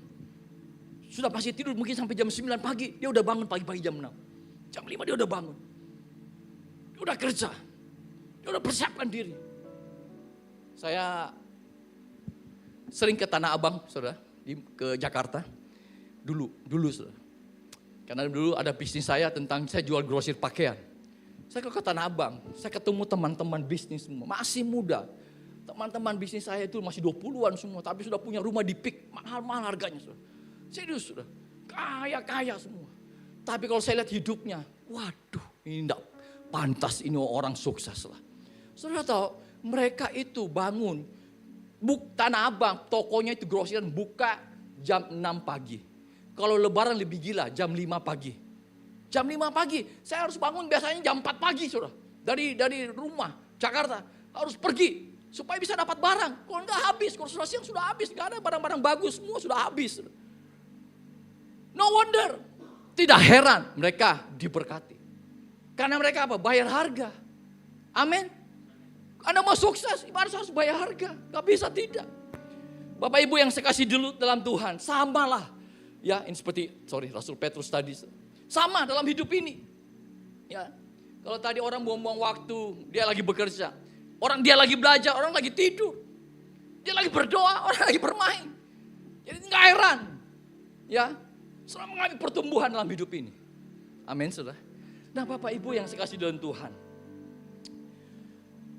sudah pasti tidur mungkin sampai jam 9 pagi, dia udah bangun pagi-pagi jam 6. Jam 5 dia udah bangun. Dia udah kerja. Dia udah persiapkan diri. Saya sering ke Tanah Abang, saudara, ke Jakarta. Dulu saudara. Karena dulu ada bisnis saya tentang saya jual grosir pakaian. Saya ke Tanah Abang, saya ketemu teman-teman bisnis semua, masih muda. Teman-teman bisnis saya itu masih 20-an semua, tapi sudah punya rumah di PIK, mahal-mahal harganya. Saudara. Serius sudah, kaya-kaya semua. Tapi kalau saya lihat hidupnya, waduh ini enggak pantas, ini orang sukses lah. Saudara tahu, mereka itu bangun, Tanah Abang, tokonya itu grosiran buka jam 6 pagi. Kalau lebaran lebih gila, jam 5 pagi. Jam 5 pagi, saya harus bangun biasanya jam 4 pagi saudara. Dari rumah, Jakarta, harus pergi supaya bisa dapat barang. Kalau enggak habis, kalau sudah siang sudah habis, enggak ada barang-barang bagus, semua sudah habis. No wonder, tidak heran mereka diberkati. Karena mereka apa? Bayar harga. Amin. Anda mau sukses, harus bayar harga. Gak bisa tidak. Bapak Ibu yang saya kasih dulu dalam Tuhan, samalah. Ya, ini seperti, Rasul Petrus tadi. Sama dalam hidup ini. Ya, kalau tadi orang buang-buang waktu, dia lagi bekerja. Dia lagi belajar, orang lagi tidur. Dia lagi berdoa, orang lagi bermain. Jadi gak heran. Ya, selalu mengalami pertumbuhan dalam hidup ini. Amin, saudara. Nah, Bapak Ibu yang saya kasih dalam Tuhan.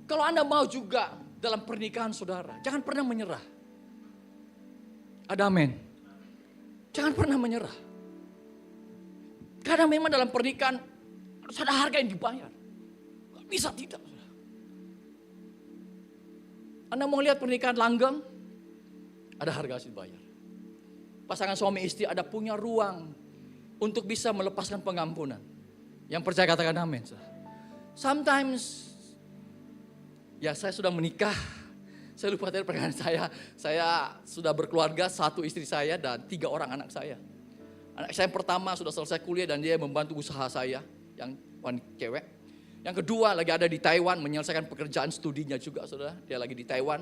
Kalau Anda mau juga dalam pernikahan saudara, jangan pernah menyerah. Ada amin. Jangan pernah menyerah. Karena memang dalam pernikahan harus ada harga yang dibayar. Gak bisa tidak. Anda mau lihat pernikahan langgeng, ada harga harus dibayar. Pasangan suami istri ada punya ruang untuk bisa melepaskan pengampunan. Yang percaya katakan amin. Sometimes, ya saya sudah menikah. Saya lupa tadi pernikahan saya sudah berkeluarga, 1 istri saya dan 3 orang anak saya. Anak saya yang pertama sudah selesai kuliah dan dia membantu usaha saya, yang cewek. Yang kedua lagi ada di Taiwan menyelesaikan pekerjaan studinya juga, saudara. Dia lagi di Taiwan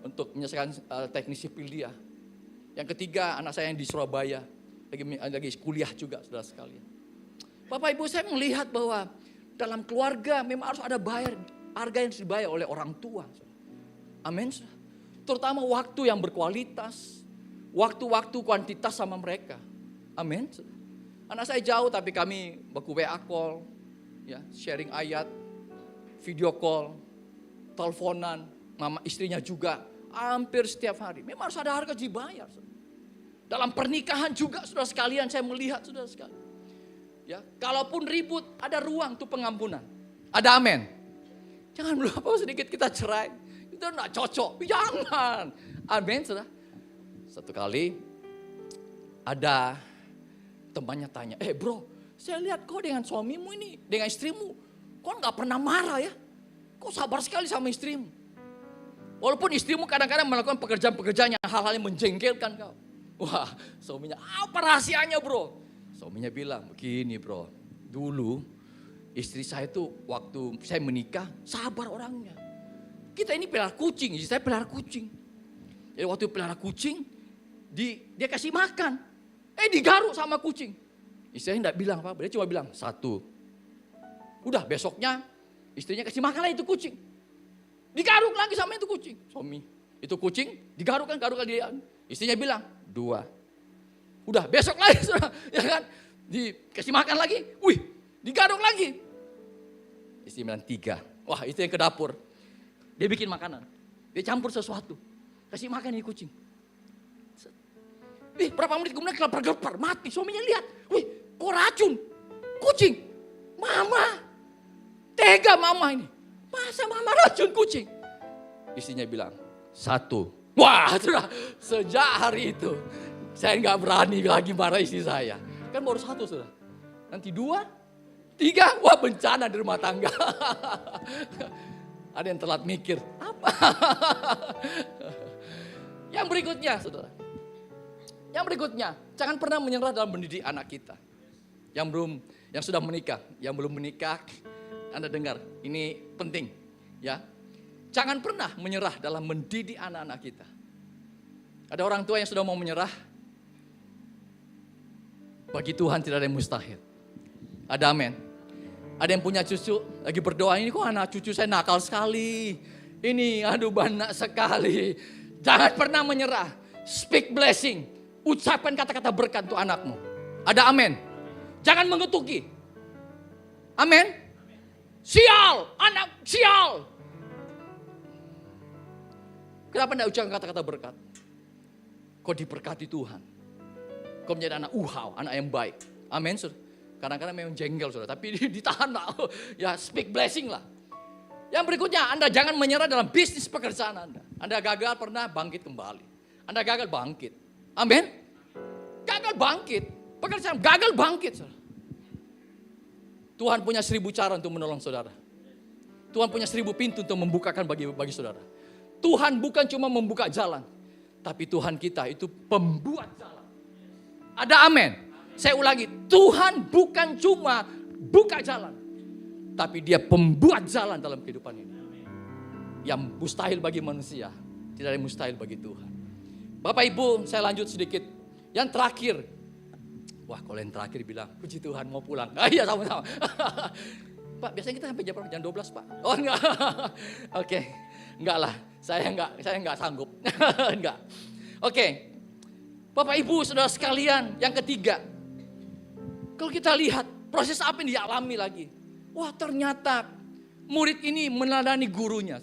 untuk menyelesaikan teknik sipil dia. Yang ketiga anak saya yang di Surabaya, lagi kuliah juga, saudara sekalian. Bapak Ibu, saya melihat bahwa dalam keluarga memang harus ada harga yang dibayar oleh orang tua. Amin. Terutama waktu yang berkualitas, waktu-waktu kuantitas sama mereka. Amin. Anak saya jauh tapi kami baku WA call, ya, sharing ayat, video call, teleponan, mama istrinya juga hampir setiap hari. Memang harus ada harga dibayar. Dalam pernikahan juga saudara sekalian saya melihat saudara sekalian. Ya, kalaupun ribut ada ruang untuk pengampunan. Ada amin. Jangan lupa sedikit kita cerai. Itu enggak cocok. Jangan. Amin saudara. Satu kali ada temannya tanya, bro, saya lihat kau dengan suamimu ini, dengan istrimu, kau nggak pernah marah ya? Kau sabar sekali sama istrimu. Walaupun istrimu kadang-kadang melakukan pekerjaan-pekerjaan yang hal-hal yang menjengkelkan kau. Wah, suaminya, apa rahasianya bro? Suaminya bilang, begini bro, dulu istri saya tuh waktu saya menikah, sabar orangnya. Kita ini pelihara kucing, istri saya pelihara kucing. Jadi waktu pelihara kucing, dia kasih makan. Digaruk sama kucing. Istrinya enggak bilang apa-apa, dia cuma bilang 1. Udah besoknya istrinya kasih makan lagi itu kucing. Digaruk lagi sama itu kucing. Suami, itu kucing digaruk kan dia. Istrinya bilang 2. Udah besok lagi ya kan. Dikasih makan lagi, digaruk lagi. Istri bilang 3. Wah, itu yang ke dapur. Dia bikin makanan. Dia campur sesuatu. Kasih makan ini kucing. Berapa menit kemudian gelepar-gelepar, mati. Suaminya lihat, kok racun? Kucing. Mama, tega mama ini. Masa mama racun kucing? Istrinya bilang, 1. Wah, sudah sejak hari itu saya nggak berani lagi marah istri saya. Kan baru 1 sudah. Nanti 2, 3, wah bencana di rumah tangga. Ada yang telat mikir. Apa? Yang berikutnya, saudara. Yang berikutnya, jangan pernah menyerah dalam mendidik anak kita. Yang sudah menikah, yang belum menikah, Anda dengar, ini penting, ya. Jangan pernah menyerah dalam mendidik anak-anak kita. Ada orang tua yang sudah mau menyerah. Bagi Tuhan tidak ada yang mustahil. Ada amin. Ada yang punya cucu, lagi berdoa, ini kok anak cucu saya nakal sekali. Ini aduh banyak sekali. Jangan pernah menyerah. Speak blessing. Ucapkan kata-kata berkat untuk anakmu. Ada amin. Jangan mengetuki. Amin. Sial, anak sial. Kenapa tidak ucapkan kata-kata berkat? Kau diberkati Tuhan. Kau menjadi anak anak yang baik. Amin. Kadang-kadang memang jengkel, saudara, tapi ditahan lah. Ya, speak blessing lah. Yang berikutnya, Anda jangan menyerah dalam bisnis pekerjaan Anda. Anda gagal pernah bangkit kembali. Anda gagal bangkit. Amin. Gagal bangkit. Pekerjaan gagal bangkit, saudara. Tuhan punya 1000 cara untuk menolong saudara. Tuhan punya 1000 pintu untuk membukakan bagi saudara. Tuhan bukan cuma membuka jalan, tapi Tuhan kita itu pembuat jalan. Ada amin. Saya ulangi, Tuhan bukan cuma buka jalan, tapi Dia pembuat jalan dalam kehidupan ini. Yang mustahil bagi manusia, tidak ada yang mustahil bagi Tuhan. Bapak Ibu, saya lanjut sedikit. Yang terakhir, wah kalau yang terakhir bilang, puji Tuhan mau pulang. Iya sama-sama. Pak, biasanya kita sampai jam berapa? Jam 12, Pak. Oh enggak. Oke. Enggak lah, saya enggak sanggup. Enggak. Oke. Bapak Ibu, saudara sekalian, yang ketiga. Kalau kita lihat proses apa yang dialami lagi. Wah, ternyata murid ini meneladani gurunya.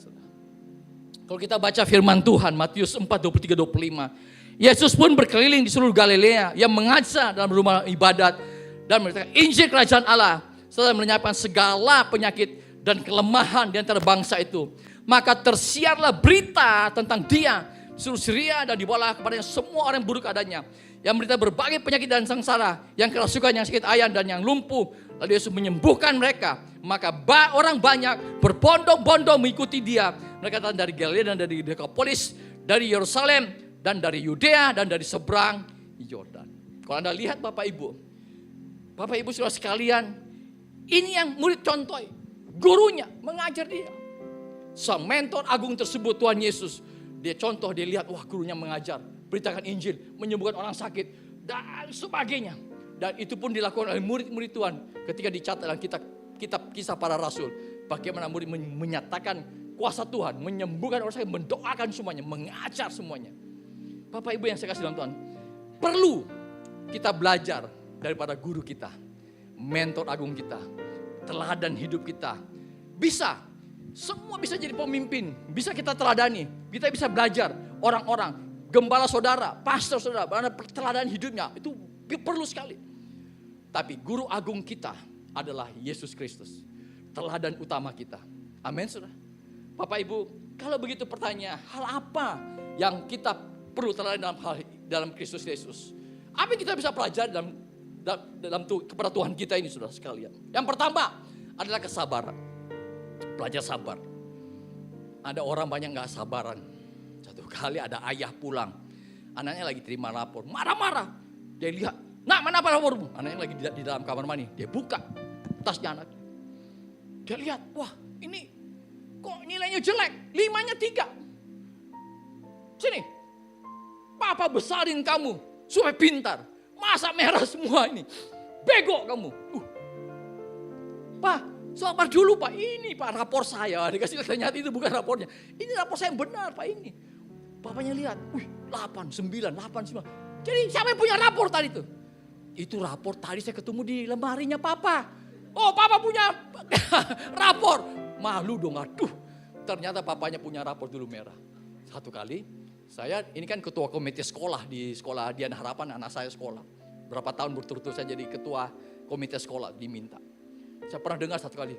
Kalau kita baca firman Tuhan, Matius 4, 23, 25. Yesus pun berkeliling di seluruh Galilea yang mengajar dalam rumah ibadat dan memberitakan Injil Kerajaan Allah serta melenyapkan segala penyakit dan kelemahan di antara bangsa itu. Maka tersiarlah berita tentang Dia seluruh Syria dan dibawalah kepadanya semua orang buruk adanya yang menderita berbagai penyakit dan sengsara, yang kerasukan, yang sakit ayan dan yang lumpuh. Lalu Yesus menyembuhkan mereka. Maka orang banyak berbondong-bondong mengikuti Dia. Mereka datang dari Galilea dan dari Dekapolis, dari Yerusalem dan dari Yudea dan dari seberang Yordan. Kalau Anda lihat Bapak Ibu saudara sekalian, ini yang murid contoh, gurunya mengajar dia. Sang mentor agung tersebut Tuhan Yesus, dia contoh, dia lihat, wah gurunya mengajar, beritakan Injil, menyembuhkan orang sakit dan sebagainya. Dan itu pun dilakukan oleh murid-murid Tuhan ketika dicatat dalam kitab Kisah Para Rasul. Bagaimana murid menyatakan kuasa Tuhan, menyembuhkan orang sakit, mendoakan semuanya, mengajar semuanya. Bapak Ibu yang saya kasih dalam Tuhan, perlu kita belajar daripada guru kita, mentor agung kita, teladan hidup kita. Semua bisa jadi pemimpin, bisa kita teladani, kita bisa belajar orang-orang, gembala saudara, pastor saudara, bagaimana teladan hidupnya, itu perlu sekali. Tapi guru agung kita adalah Yesus Kristus, teladan utama kita. Amin, saudara. Bapak Ibu, kalau begitu pertanyaan, hal apa yang kita perlu teladan dalam Kristus Yesus? Apa yang kita bisa pelajari kepada Tuhan kita ini, saudara sekalian? Yang pertama adalah kesabaran. Belajar sabar. Ada orang banyak gak sabaran. Satu kali ada ayah pulang, anaknya lagi terima rapor, marah-marah. Dia lihat, nak mana rapormu? Anaknya lagi di dalam kamar mandi. Dia buka tasnya anak. Dia lihat, wah ini kok nilainya jelek, 5-nya 3. Sini, papa besarin kamu supaya pintar. Masa merah semua ini, bego kamu. Pak, sabar dulu Pak, ini Pak rapor saya. Dikasih ternyata itu bukan rapornya. Ini rapor saya yang benar Pak ini. Bapaknya lihat, 8, 9, 8, 9. Jadi siapa yang punya rapor tadi itu? Itu rapor tadi saya ketemu di lemarinya Papa. Oh Papa punya rapor. Malu dong, aduh. Ternyata papanya punya rapor dulu merah. Satu kali, saya ini kan ketua komite sekolah di sekolah Dian Harapan, anak saya sekolah. Berapa tahun berturut-turut saya jadi ketua komite sekolah diminta. Saya pernah dengar satu kali,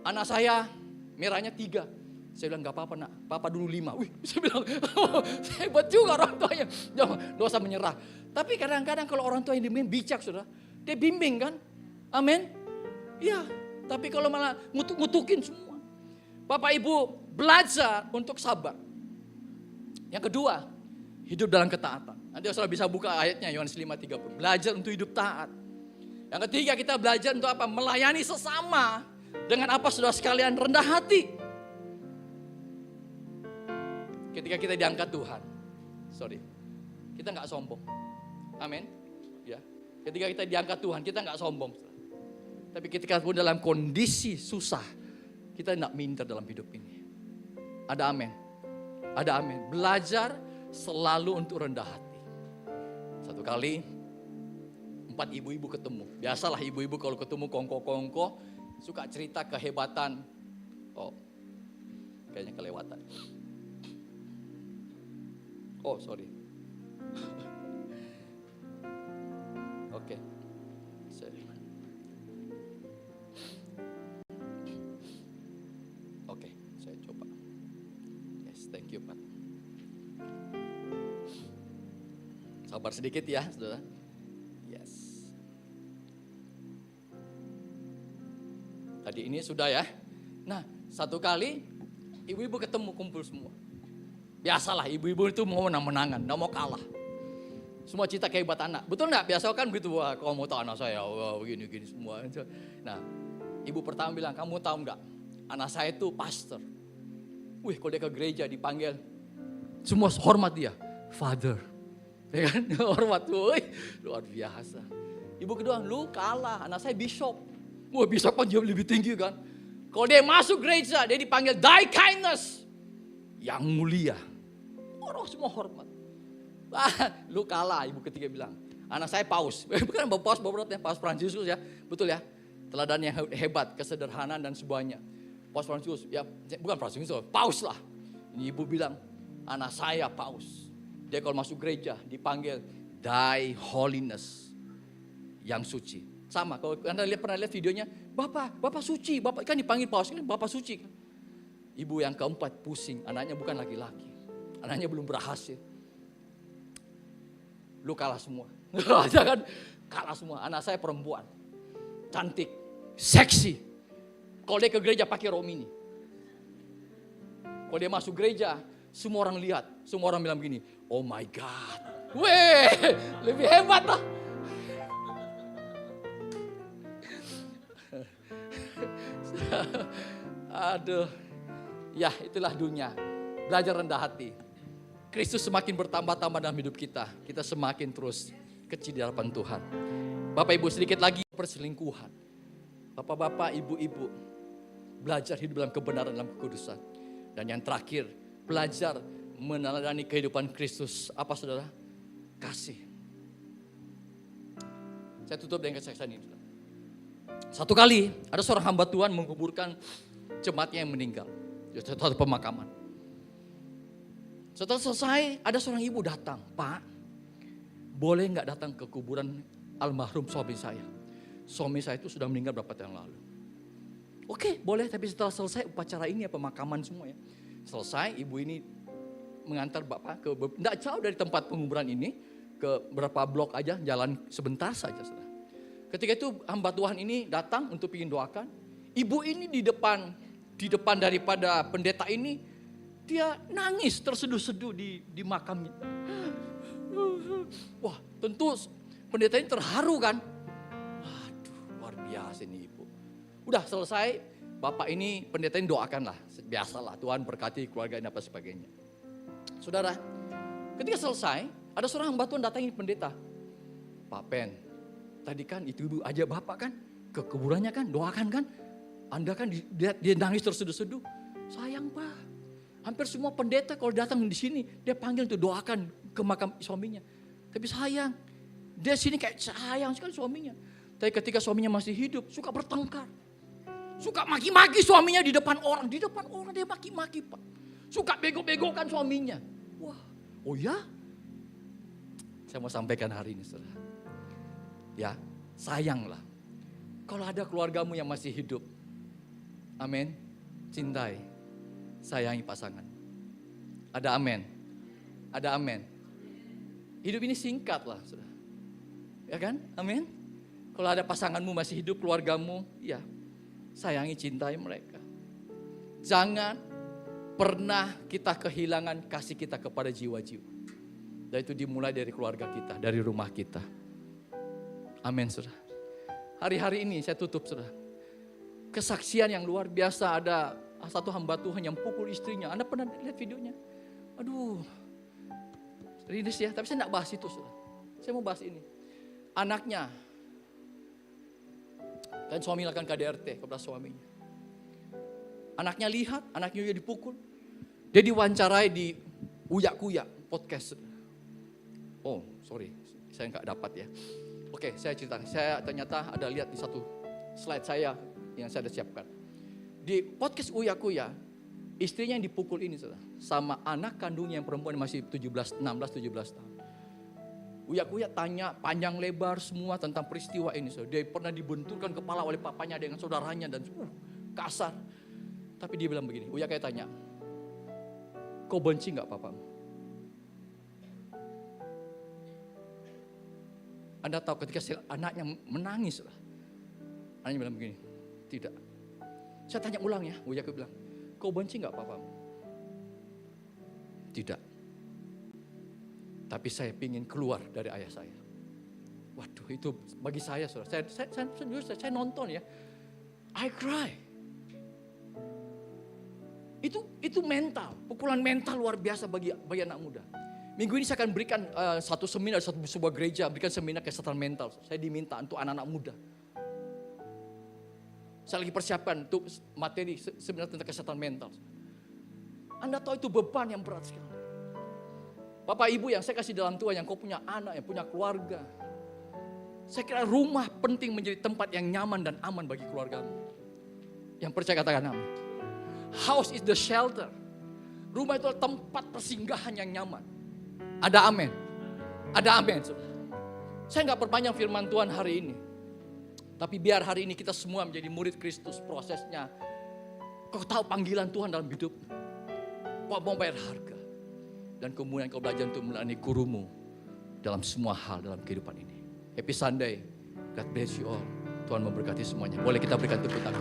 anak saya merahnya 3. Saya bilang, gak apa-apa nak, papa dulu 5. Saya bilang, hebat juga orang tuanya. Jangan dosa menyerah. Tapi kadang-kadang kalau orang tua yang dibimbing bijak saudara, dia bimbing kan. Amin. Iya, tapi kalau malah ngutukin semua. Bapak Ibu belajar untuk sabar. Yang kedua, hidup dalam ketaatan. Nanti saudara bisa buka ayatnya Yohanes 5:30. Belajar untuk hidup taat. Yang ketiga kita belajar untuk apa? Melayani sesama. Dengan apa saudara sekalian? Rendah hati. Ketika kita diangkat Tuhan. Kita gak sombong. Amin. Ya. Ketika kita diangkat Tuhan, kita gak sombong. Tapi ketika pun dalam kondisi susah, kita tidak minder dalam hidup ini. Ada amin. Ada amin. Belajar selalu untuk rendah hati. Satu kali 4 ibu-ibu ketemu. Biasalah ibu-ibu kalau ketemu kongko-kongko suka cerita kehebatan. Oh, kayaknya kelewatan. Oh, sorry. Oke. Oke, saya coba. Yes, thank you, Pak. Sabar sedikit ya, saudara. Yes. Tadi ini sudah ya. Nah, satu kali ibu-ibu ketemu kumpul semua. Biasalah ibu-ibu itu mau menang-menangan, gak mau kalah. Semua cerita kehebatan anak. Betul gak? Biasa kan begitu, wah kau mau tahu anak saya, wah gini-gini semua. Nah, ibu pertama bilang, kamu tahu gak? Anak saya itu pastor. Wih, kalau dia ke gereja dipanggil, semua hormat dia. Father. Ya kan? Hormat. Wih, luar biasa. Ibu kedua, lu kalah. Anak saya bishop. Wah, bishop kan jauh lebih tinggi kan. Kalau dia masuk gereja, dia dipanggil thy kindness. Yang mulia. Orang semua hormat. Lu kalah, ibu ketiga bilang. Anak saya paus. Bukan paus berat ya, Paus Fransiskus ya. Betul ya. Teladan yang hebat, kesederhanaan dan semuanya. Paus Fransiskus, ya bukan Fransiskus, paus lah. Ini ibu bilang, anak saya paus. Dia kalau masuk gereja dipanggil thy holiness. Yang suci. Sama, kalau Anda pernah lihat videonya, Bapak suci, Bapak kan dipanggil paus, kan Bapak suci kan. Ibu yang keempat pusing, anaknya bukan laki-laki. Anaknya belum berhasil. Lu kalah semua. Jangan kalah semua. Anak saya perempuan. Cantik. Seksi. Kalau dia ke gereja pakai romini. Kalau dia masuk gereja, semua orang lihat. Semua orang bilang begini, oh my God. Weh, lebih hebat lah. Aduh. Ya itulah dunia. Belajar rendah hati. Kristus semakin bertambah-tambah dalam hidup kita. Kita semakin terus kecil di hadapan Tuhan. Bapak Ibu sedikit lagi perselingkuhan. Bapak-bapak, ibu-ibu. Belajar hidup dalam kebenaran, dalam kekudusan. Dan yang terakhir, belajar meneladani kehidupan Kristus. Apa saudara? Kasih. Saya tutup dengan kesaksian ini. Satu kali ada seorang hamba Tuhan menguburkan jemaatnya yang meninggal. Di satu pemakaman. Setelah selesai, ada seorang ibu datang. Pak, boleh nggak datang ke kuburan almarhum suami saya? Suami saya itu sudah meninggal berapa tahun lalu. Oke, boleh, tapi setelah selesai upacara ini ya, pemakaman semua ya. Selesai, ibu ini mengantar bapak ke, nggak jauh dari tempat penguburan ini, ke berapa blok aja, jalan sebentar saja. Saudara. Ketika itu hamba Tuhan ini datang untuk ingin doakan. Ibu ini di depan daripada pendeta ini, dia nangis terseduh-seduh di makamnya. Wah, tentu pendeta ini terharu kan. Aduh, luar biasa ini ibu. Udah selesai, bapak ini pendeta ini doakanlah. Biasalah, Tuhan berkati keluarga ini apa sebagainya. Saudara, ketika selesai, ada seorang hamba Tuhan datangi pendeta. Pak Pen, tadi kan itu ibu aja bapak kan, ke kuburannya kan, doakan kan. Anda kan dia nangis terseduh-seduh. Sayang Pak. Hampir semua pendeta kalau datang di sini, dia panggil untuk doakan ke makam suaminya. Tapi sayang, dia sini kayak sayang sekali suaminya. Tapi ketika suaminya masih hidup, suka bertengkar. Suka maki-maki suaminya di depan orang. Di depan orang dia maki-maki Pak. Suka bego-begokan suaminya. Wah, oh ya? Saya mau sampaikan hari ini saudara. Ya, sayanglah. Kalau ada keluargamu yang masih hidup. Amin. Cintai. Sayangi pasangan. Ada amin. Ada amin. Hidup ini singkat lah. Saudara. Ya kan? Amin. Kalau ada pasanganmu masih hidup, keluargamu, ya sayangi, cintai mereka. Jangan pernah kita kehilangan kasih kita kepada jiwa-jiwa. Dan itu dimulai dari keluarga kita, dari rumah kita. Amin, saudara. Hari-hari ini saya tutup, saudara. Kesaksian yang luar biasa, ada satu hamba Tuhan yang pukul istrinya. Anda pernah lihat videonya? Aduh, rindes ya. Tapi saya tidak bahas itu, saudara. Saya mau bahas ini. Anaknya, kan suami lakukan KDRT kepada suaminya. Anaknya lihat, anaknya juga dipukul. Dia diwawancarai di Uya-Kuya podcast. Oh, sorry, saya nggak dapat ya. Oke, saya cerita. Saya ternyata ada lihat di satu slide saya yang saya ada siapkan. Di podcast Uya-Kuya, istrinya yang dipukul ini, saudara, sama anak kandungnya yang perempuan masih 16, 17 tahun. Uya-Kuya tanya panjang lebar semua tentang peristiwa ini, saudara. Dia pernah dibenturkan kepala oleh papanya dengan saudaranya dan kasar. Tapi dia bilang begini, Uya-Kuya tanya, kau benci gak papamu? Anda tahu ketika anaknya menangis, anaknya bilang begini, tidak. Saya tanya ulang ya, Uya-Kuya bilang, kau benci gak papamu? Tidak. Tapi saya ingin keluar dari ayah saya. Waduh, itu bagi saya, saudara. Saya nonton ya, I cry. Itu mental, pukulan mental luar biasa bagi anak muda. Minggu ini saya akan berikan satu seminar, sebuah gereja, berikan seminar kesehatan mental. Saya diminta untuk anak-anak muda. Saya lagi persiapkan untuk materi seminar tentang kesehatan mental. Anda tahu itu beban yang berat sekali. Bapak Ibu yang saya kasih dalam Tuhan, yang kau punya anak, yang punya keluarga. Saya kira rumah penting menjadi tempat yang nyaman dan aman bagi keluargamu. Yang percaya katakan amin. House is the shelter. Rumah itu adalah tempat persinggahan yang nyaman. Ada amin. Ada amin. Saya nggak perpanjang firman Tuhan hari ini. Tapi biar hari ini kita semua menjadi murid Kristus. Prosesnya, kau tahu panggilan Tuhan dalam hidup. Kau mau bayar harga. Dan kemudian kau belajar untuk melayani gurumu dalam semua hal dalam kehidupan ini. Happy Sunday. God bless you all. Tuhan memberkati semuanya. Boleh kita berikan tepuk tangan.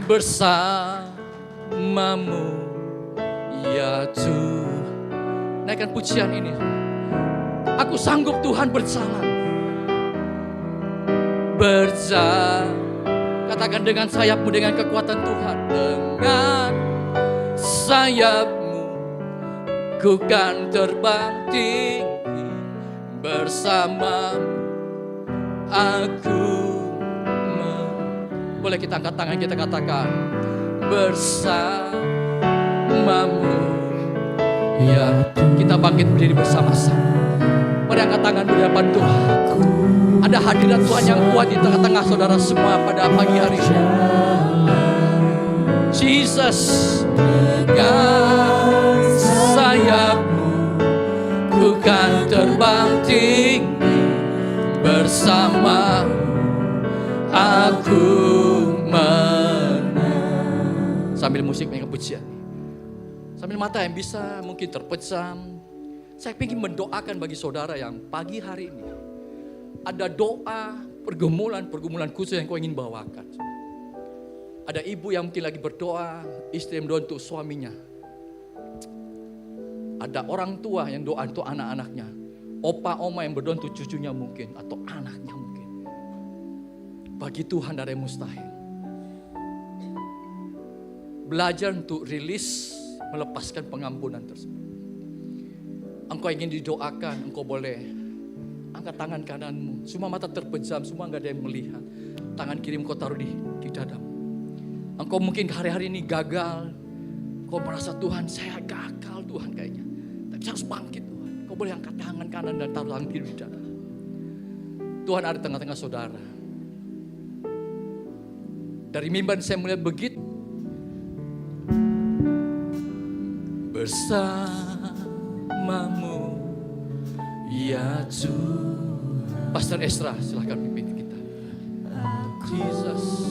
Bersamamu ya Tuhan. Naikkan pujian ini. Aku sanggup Tuhan bersama. Katakan dengan sayapmu, dengan kekuatan Tuhan. Dengan sayapmu ku kan terbang tinggi. Bersamamu aku. Boleh kita angkat tangan, kita katakan bersamamu ya Tuhan. Kita bangkit berdiri bersama-sama. Mari angkat tangan di hadapan Tuhan. Ada hadirat Tuhan yang kuat di tengah-tengah saudara semua pada pagi hari ini. Jesus, dengan sayapmu ku kan terbang tinggi. Bersama aku menang. Sambil musik menyanyi pujian, sambil mata yang bisa mungkin terpejam, saya ingin mendoakan bagi saudara yang pagi hari ini ada doa pergumulan khusus yang kau ingin bawakan. Ada ibu yang mungkin lagi berdoa, istri yang berdoa untuk suaminya. Ada orang tua yang doa untuk anak-anaknya, opa oma yang berdoa untuk cucunya mungkin atau anaknya mungkin. Bagi Tuhan ada yang mustahil. Belajar untuk rilis, melepaskan pengampunan tersebut. Engkau ingin didoakan, engkau boleh angkat tangan kananmu. Semua mata terpejam, semua enggak ada yang melihat. Tangan kiri engkau taruh di dadamu. Engkau mungkin hari-hari ini gagal. Kau merasa Tuhan, saya gagal Tuhan kayaknya. Tapi saya harus bangkit Tuhan. Kau boleh angkat tangan kanan dan taruh tangan kiri di dada. Tuhan ada di tengah-tengah saudara. Dari mimbar saya melihat begitu. Bersamamu ya Tuhan. Pastor Esra silahkan pimpin kita. Jesus.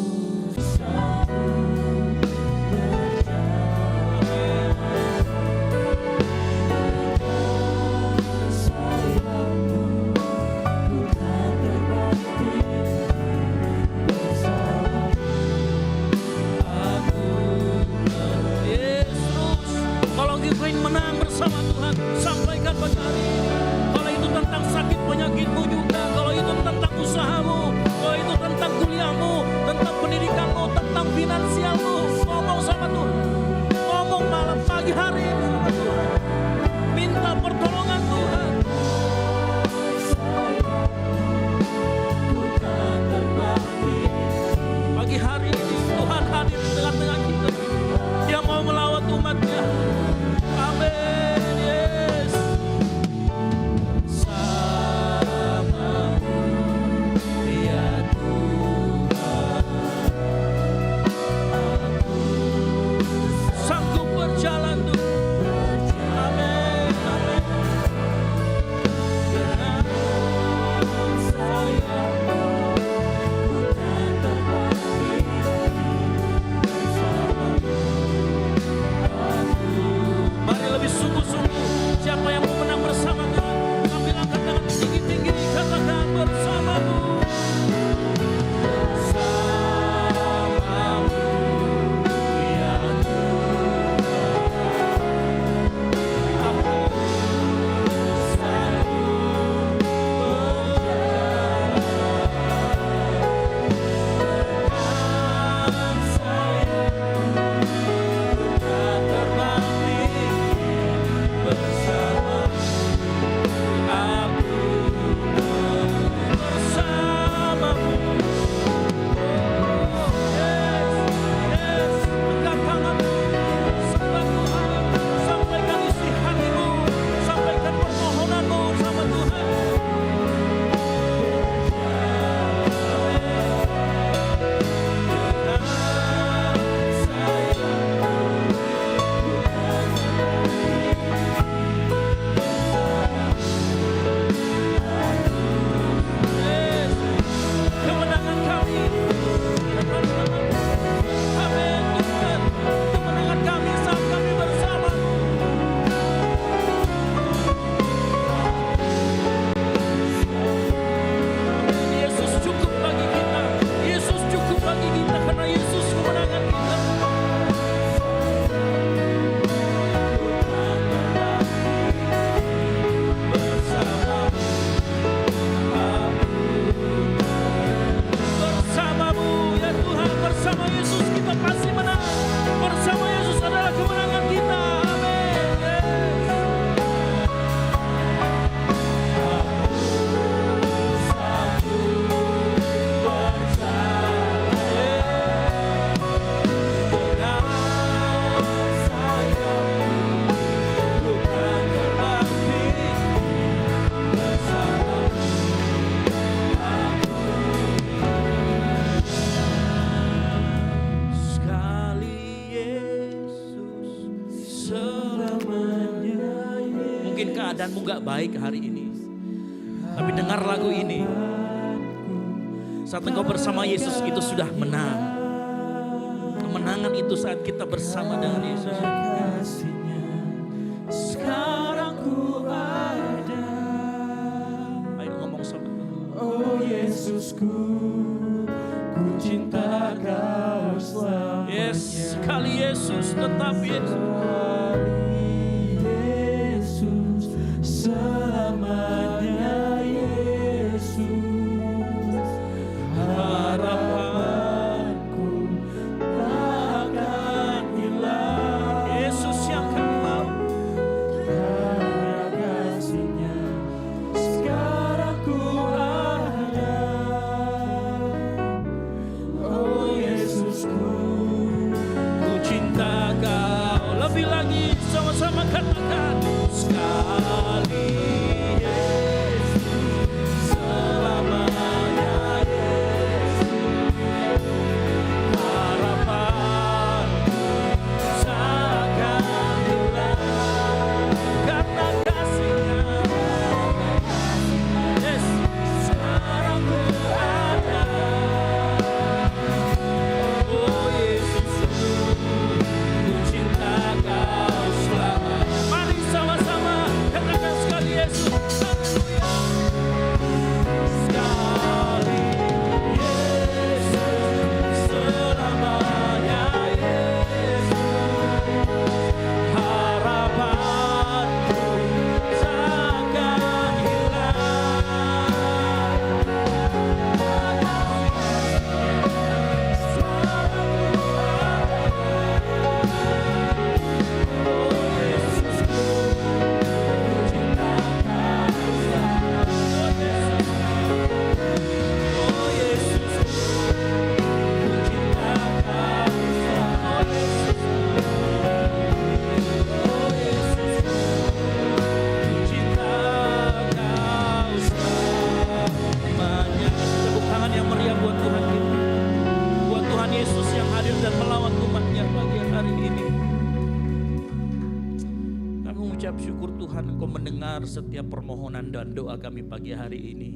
hidupmu gak baik hari ini, tapi dengar lagu ini. Saat engkau bersama Yesus itu sudah menang. Kemenangan itu saat kita bersama dengan Yesus. Sekarang ku ada. Ayo ngomong sama Tuhan. Oh Yesusku, ku cinta Kau selamanya. Yes, sekali Yesus, tetap Yesus. Yesus, selamanya Yesus. Harapanku takkan hilang. Yesus yang kami mau. Karena kasih-Nya sekarang ku ada. Oh Yesusku, Ku cinta Kau. Lebih lagi sama-sama katakan. Sekali Yesus, selamanya Yesus. Harapanku takkan hilang karena kasih-Nya. Yes, sekarang ku ada. Oh Yesusku, ku cinta Kau selamanya. Mari sama-sama katakan sekali Yesus. Haleluya. Sekali Yesus, selamanya Yesus. Harapanku takkan Tepuk tangan yang meriah buat Tuhan kita. Buat Tuhan Yesus yang hadir dan melawat umatnya pagi hari ini. Kami mengucap syukur Tuhan Engkau mendengar setiap permohonan dan doa kami pagi hari ini.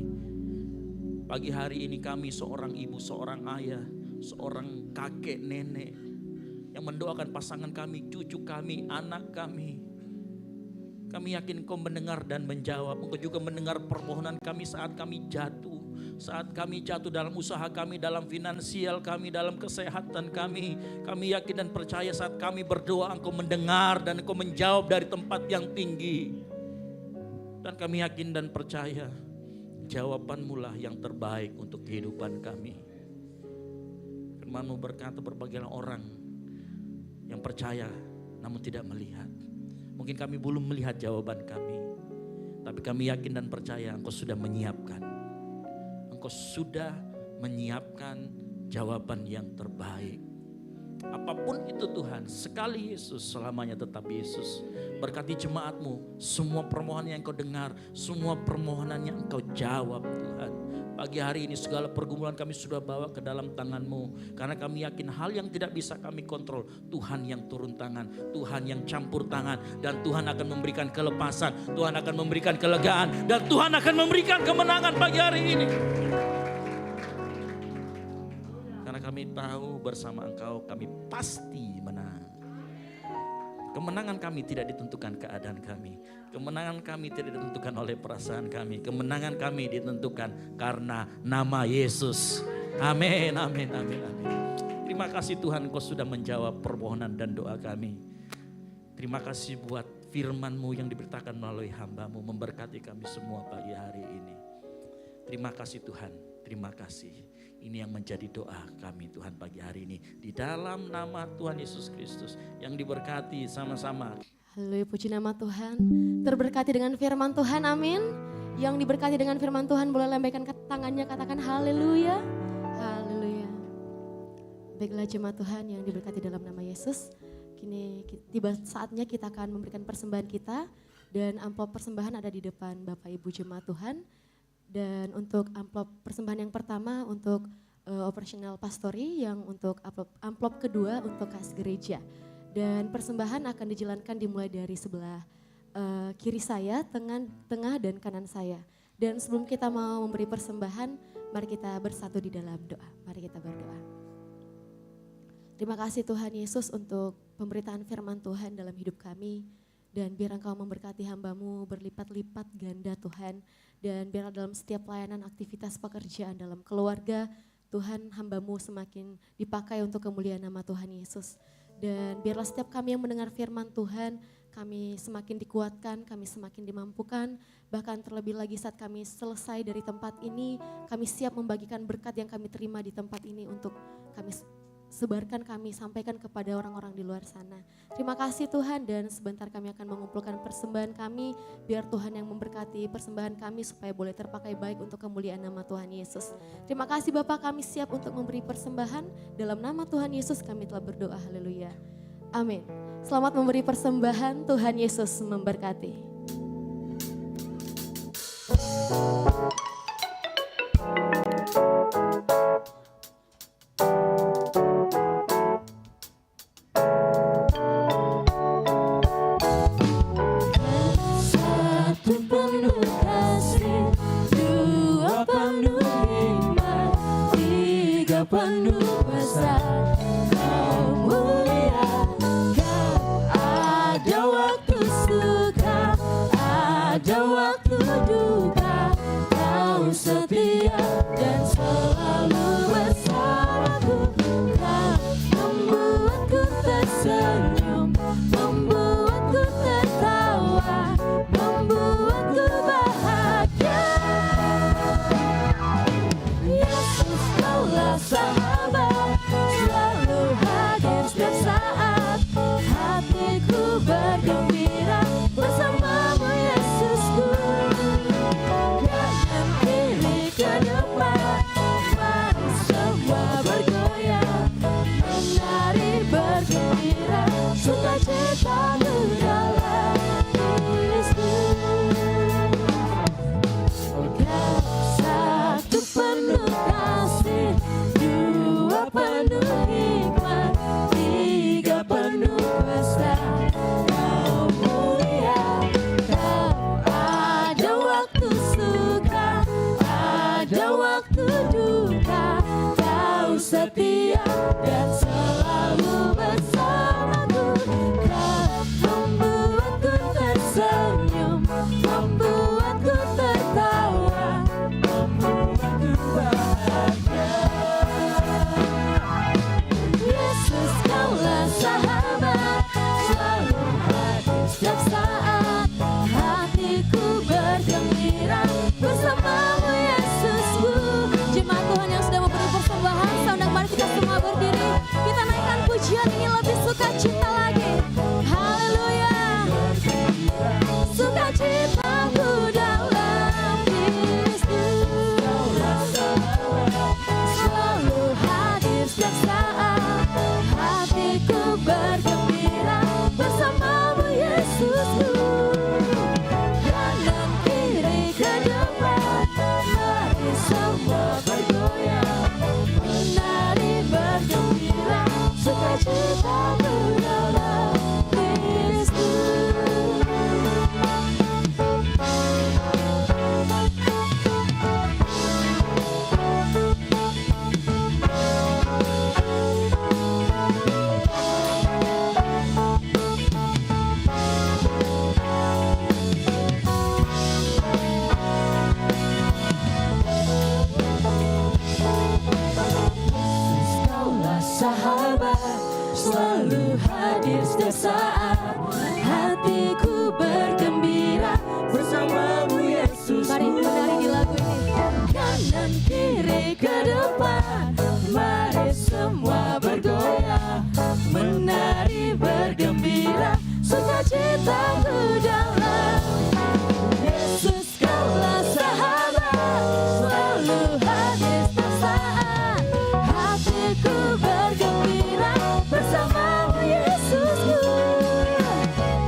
Pagi hari ini kami seorang ibu, seorang ayah, seorang kakek, nenek yang mendoakan pasangan kami, cucu kami, anak kami. Kami yakin Engkau mendengar dan menjawab. Engkau juga mendengar permohonan kami saat kami jatuh. Saat kami jatuh dalam usaha kami, dalam finansial kami, dalam kesehatan kami. Kami yakin dan percaya saat kami berdoa Engkau mendengar dan Engkau menjawab dari tempat yang tinggi. Dan kami yakin dan percaya jawaban-Mu lah yang terbaik untuk kehidupan kami. Firman-Mu berkata berbagai orang yang percaya namun tidak melihat. Mungkin kami belum melihat jawaban kami, tapi kami yakin dan percaya Engkau sudah menyiapkan. Engkau sudah menyiapkan jawaban yang terbaik. Apapun itu Tuhan, sekali Yesus, selamanya tetap Yesus. Berkati jemaat-Mu, semua permohonan yang Engkau dengar, semua permohonan yang Engkau jawab Tuhan. Pagi hari ini segala pergumulan kami sudah bawa ke dalam tangan-Mu. Karena kami yakin hal yang tidak bisa kami kontrol, Tuhan yang turun tangan, Tuhan yang campur tangan. Dan Tuhan akan memberikan kelepasan, Tuhan akan memberikan kelegaan, dan Tuhan akan memberikan kemenangan pagi hari ini. Karena kami tahu bersama Engkau kami pasti menang. Kemenangan kami tidak ditentukan keadaan kami. Kemenangan kami tidak ditentukan oleh perasaan kami. Kemenangan kami ditentukan karena nama Yesus. Amin, amin, amin, amin. Terima kasih Tuhan, Engkau sudah menjawab permohonan dan doa kami. Terima kasih buat firman-Mu yang diberitakan melalui hamba-Mu, memberkati kami semua pagi hari ini. Terima kasih Tuhan, terima kasih. Ini yang menjadi doa kami Tuhan pagi hari ini. Di dalam nama Tuhan Yesus Kristus yang diberkati sama-sama. Haleluya, puji nama Tuhan. Terberkati dengan firman Tuhan, amin. Yang diberkati dengan firman Tuhan boleh lambaikan tangannya, katakan haleluya. Haleluya. Baiklah jemaat Tuhan yang diberkati dalam nama Yesus. Kini tiba saatnya kita akan memberikan persembahan kita. Dan amplop persembahan ada di depan Bapak Ibu jemaat Tuhan. Dan untuk amplop persembahan yang pertama untuk operasional pastori, yang untuk amplop kedua untuk kas gereja. Dan persembahan akan dijalankan dimulai dari sebelah kiri saya, tengah dan kanan saya. Dan sebelum kita mau memberi persembahan, mari kita bersatu di dalam doa. Mari kita berdoa. Terima kasih Tuhan Yesus untuk pemberitaan firman Tuhan dalam hidup kami. Dan biar Engkau memberkati hamba-Mu berlipat-lipat ganda Tuhan. Dan biar dalam setiap pelayanan, aktivitas pekerjaan, dalam keluarga, Tuhan hamba-Mu semakin dipakai untuk kemuliaan nama Tuhan Yesus. Dan biarlah setiap kami yang mendengar firman Tuhan, kami semakin dikuatkan, kami semakin dimampukan. Bahkan terlebih lagi saat kami selesai dari tempat ini, kami siap membagikan berkat yang kami terima di tempat ini untuk kami sebarkan, kami sampaikan kepada orang-orang di luar sana. Terima kasih Tuhan, dan sebentar kami akan mengumpulkan persembahan kami. Biar Tuhan yang memberkati persembahan kami supaya boleh terpakai baik untuk kemuliaan nama Tuhan Yesus. Terima kasih Bapak, kami siap untuk memberi persembahan. Dalam nama Tuhan Yesus kami telah berdoa, haleluya. Amin. Selamat memberi persembahan, Tuhan Yesus memberkati. Satu penuh kasih, dua penuh hikmat, tiga penuh kuasa. Kau mulia, kau ada waktu suka, ada waktu duka. Kau setia dan selalu bersamaku. Kau membuatku tersenyum, membuatku tertawa, membuatku bahagia. Yesus, Kaulah sahabat, selalu hadir setiap saat. Hatiku bergembira bersamamu Yesusku. Kanan kiri ke depan, mari semua bergoyang, menari bergembira, sukacitamu dalam Kristus. Kau satu penuh kasih, dua penuh hikmat, tiga penuh kuasa. Kau mulia, kau ada waktu suka, ada waktu duka. Kau setia dan selalu bersamaku. Kau membuatku tersenyum, membuatku tertawa, membuatku bahagia. Yesus, Kaulah sahabat, selalu hadir setiap saat. Hatiku bergembira bersamamu Yesusku. Jemaat Tuhan yang sudah memberi persembahan, saudara, mari kita semua berdiri. Kita naikkan pujian ini lebih sukacita lagi. Haleluya. Sukacitaku dalam Kristus. Selalu hadir setiap saat. Hatiku bergembira bersamamu Yesusku. Kanan kiri ke depan, mari semua bergoyang, menari bergembira, sukacitaku dalam Kristus. Kaulah sahabat, selalu hadir setiap saat. Hatiku bergembira bersamamu Yesus. Mari menari di lagu ini. Kanan kiri ke depan, mari semua bergoyang, menari bergembira, sukacitaku dalam Yesus. Kaulah sahabat, selalu hadir setiap saat. Hatiku bergembira bersamamu Yesusku.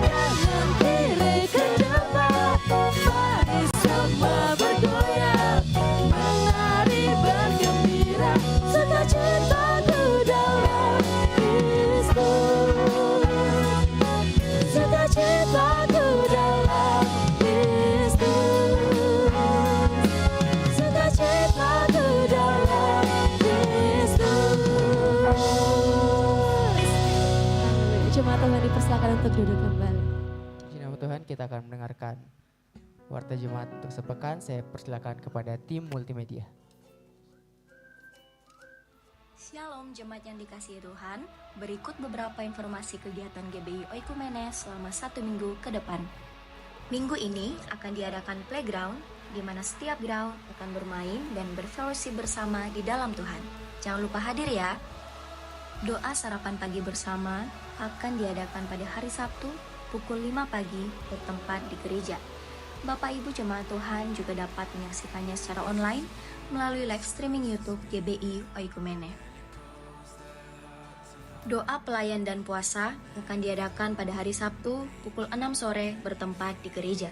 Kanan kiri ke depan, mari semua bergoyang, menari bergembira, untuk duduk kembali. Puji nama Tuhan, kita akan mendengarkan Warta Jemaat untuk sepekan. Saya persilakan kepada tim multimedia. Shalom jemaat yang dikasihi Tuhan, berikut beberapa informasi kegiatan GBI Oikumene selama 1 minggu ke depan. Minggu ini akan diadakan playground, di mana setiap ground akan bermain dan berfellowship bersama di dalam Tuhan. Jangan lupa hadir ya. Doa sarapan pagi bersama akan diadakan pada hari Sabtu pukul 5 pagi bertempat di gereja. Bapak Ibu jemaat Tuhan juga dapat menyaksikannya secara online melalui live streaming YouTube GBI Oikumene. Doa pelayan dan puasa akan diadakan pada hari Sabtu pukul 6 sore bertempat di gereja.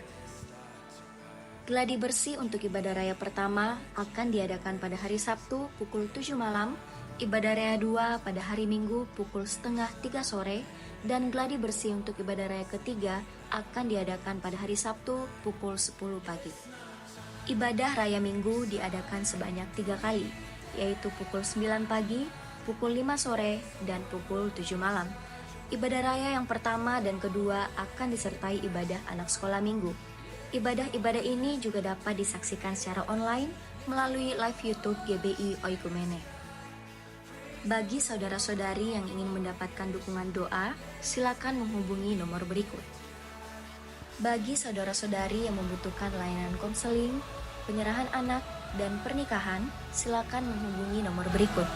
Gladi bersih untuk ibadah raya pertama akan diadakan pada hari Sabtu pukul 7 malam, ibadah raya 2 pada hari Minggu pukul setengah 3 sore, dan gladi bersih untuk ibadah raya ketiga akan diadakan pada hari Sabtu pukul 10 pagi. Ibadah raya Minggu diadakan sebanyak 3 kali, yaitu pukul 9 pagi, pukul 5 sore, dan pukul 7 malam. Ibadah raya yang pertama dan kedua akan disertai ibadah anak sekolah minggu. Ibadah-ibadah ini juga dapat disaksikan secara online melalui live YouTube GBI Oikumene. Bagi saudara-saudari yang ingin mendapatkan dukungan doa, silakan menghubungi nomor berikut. Bagi saudara-saudari yang membutuhkan layanan konseling, penyerahan anak, dan pernikahan, silakan menghubungi nomor berikut.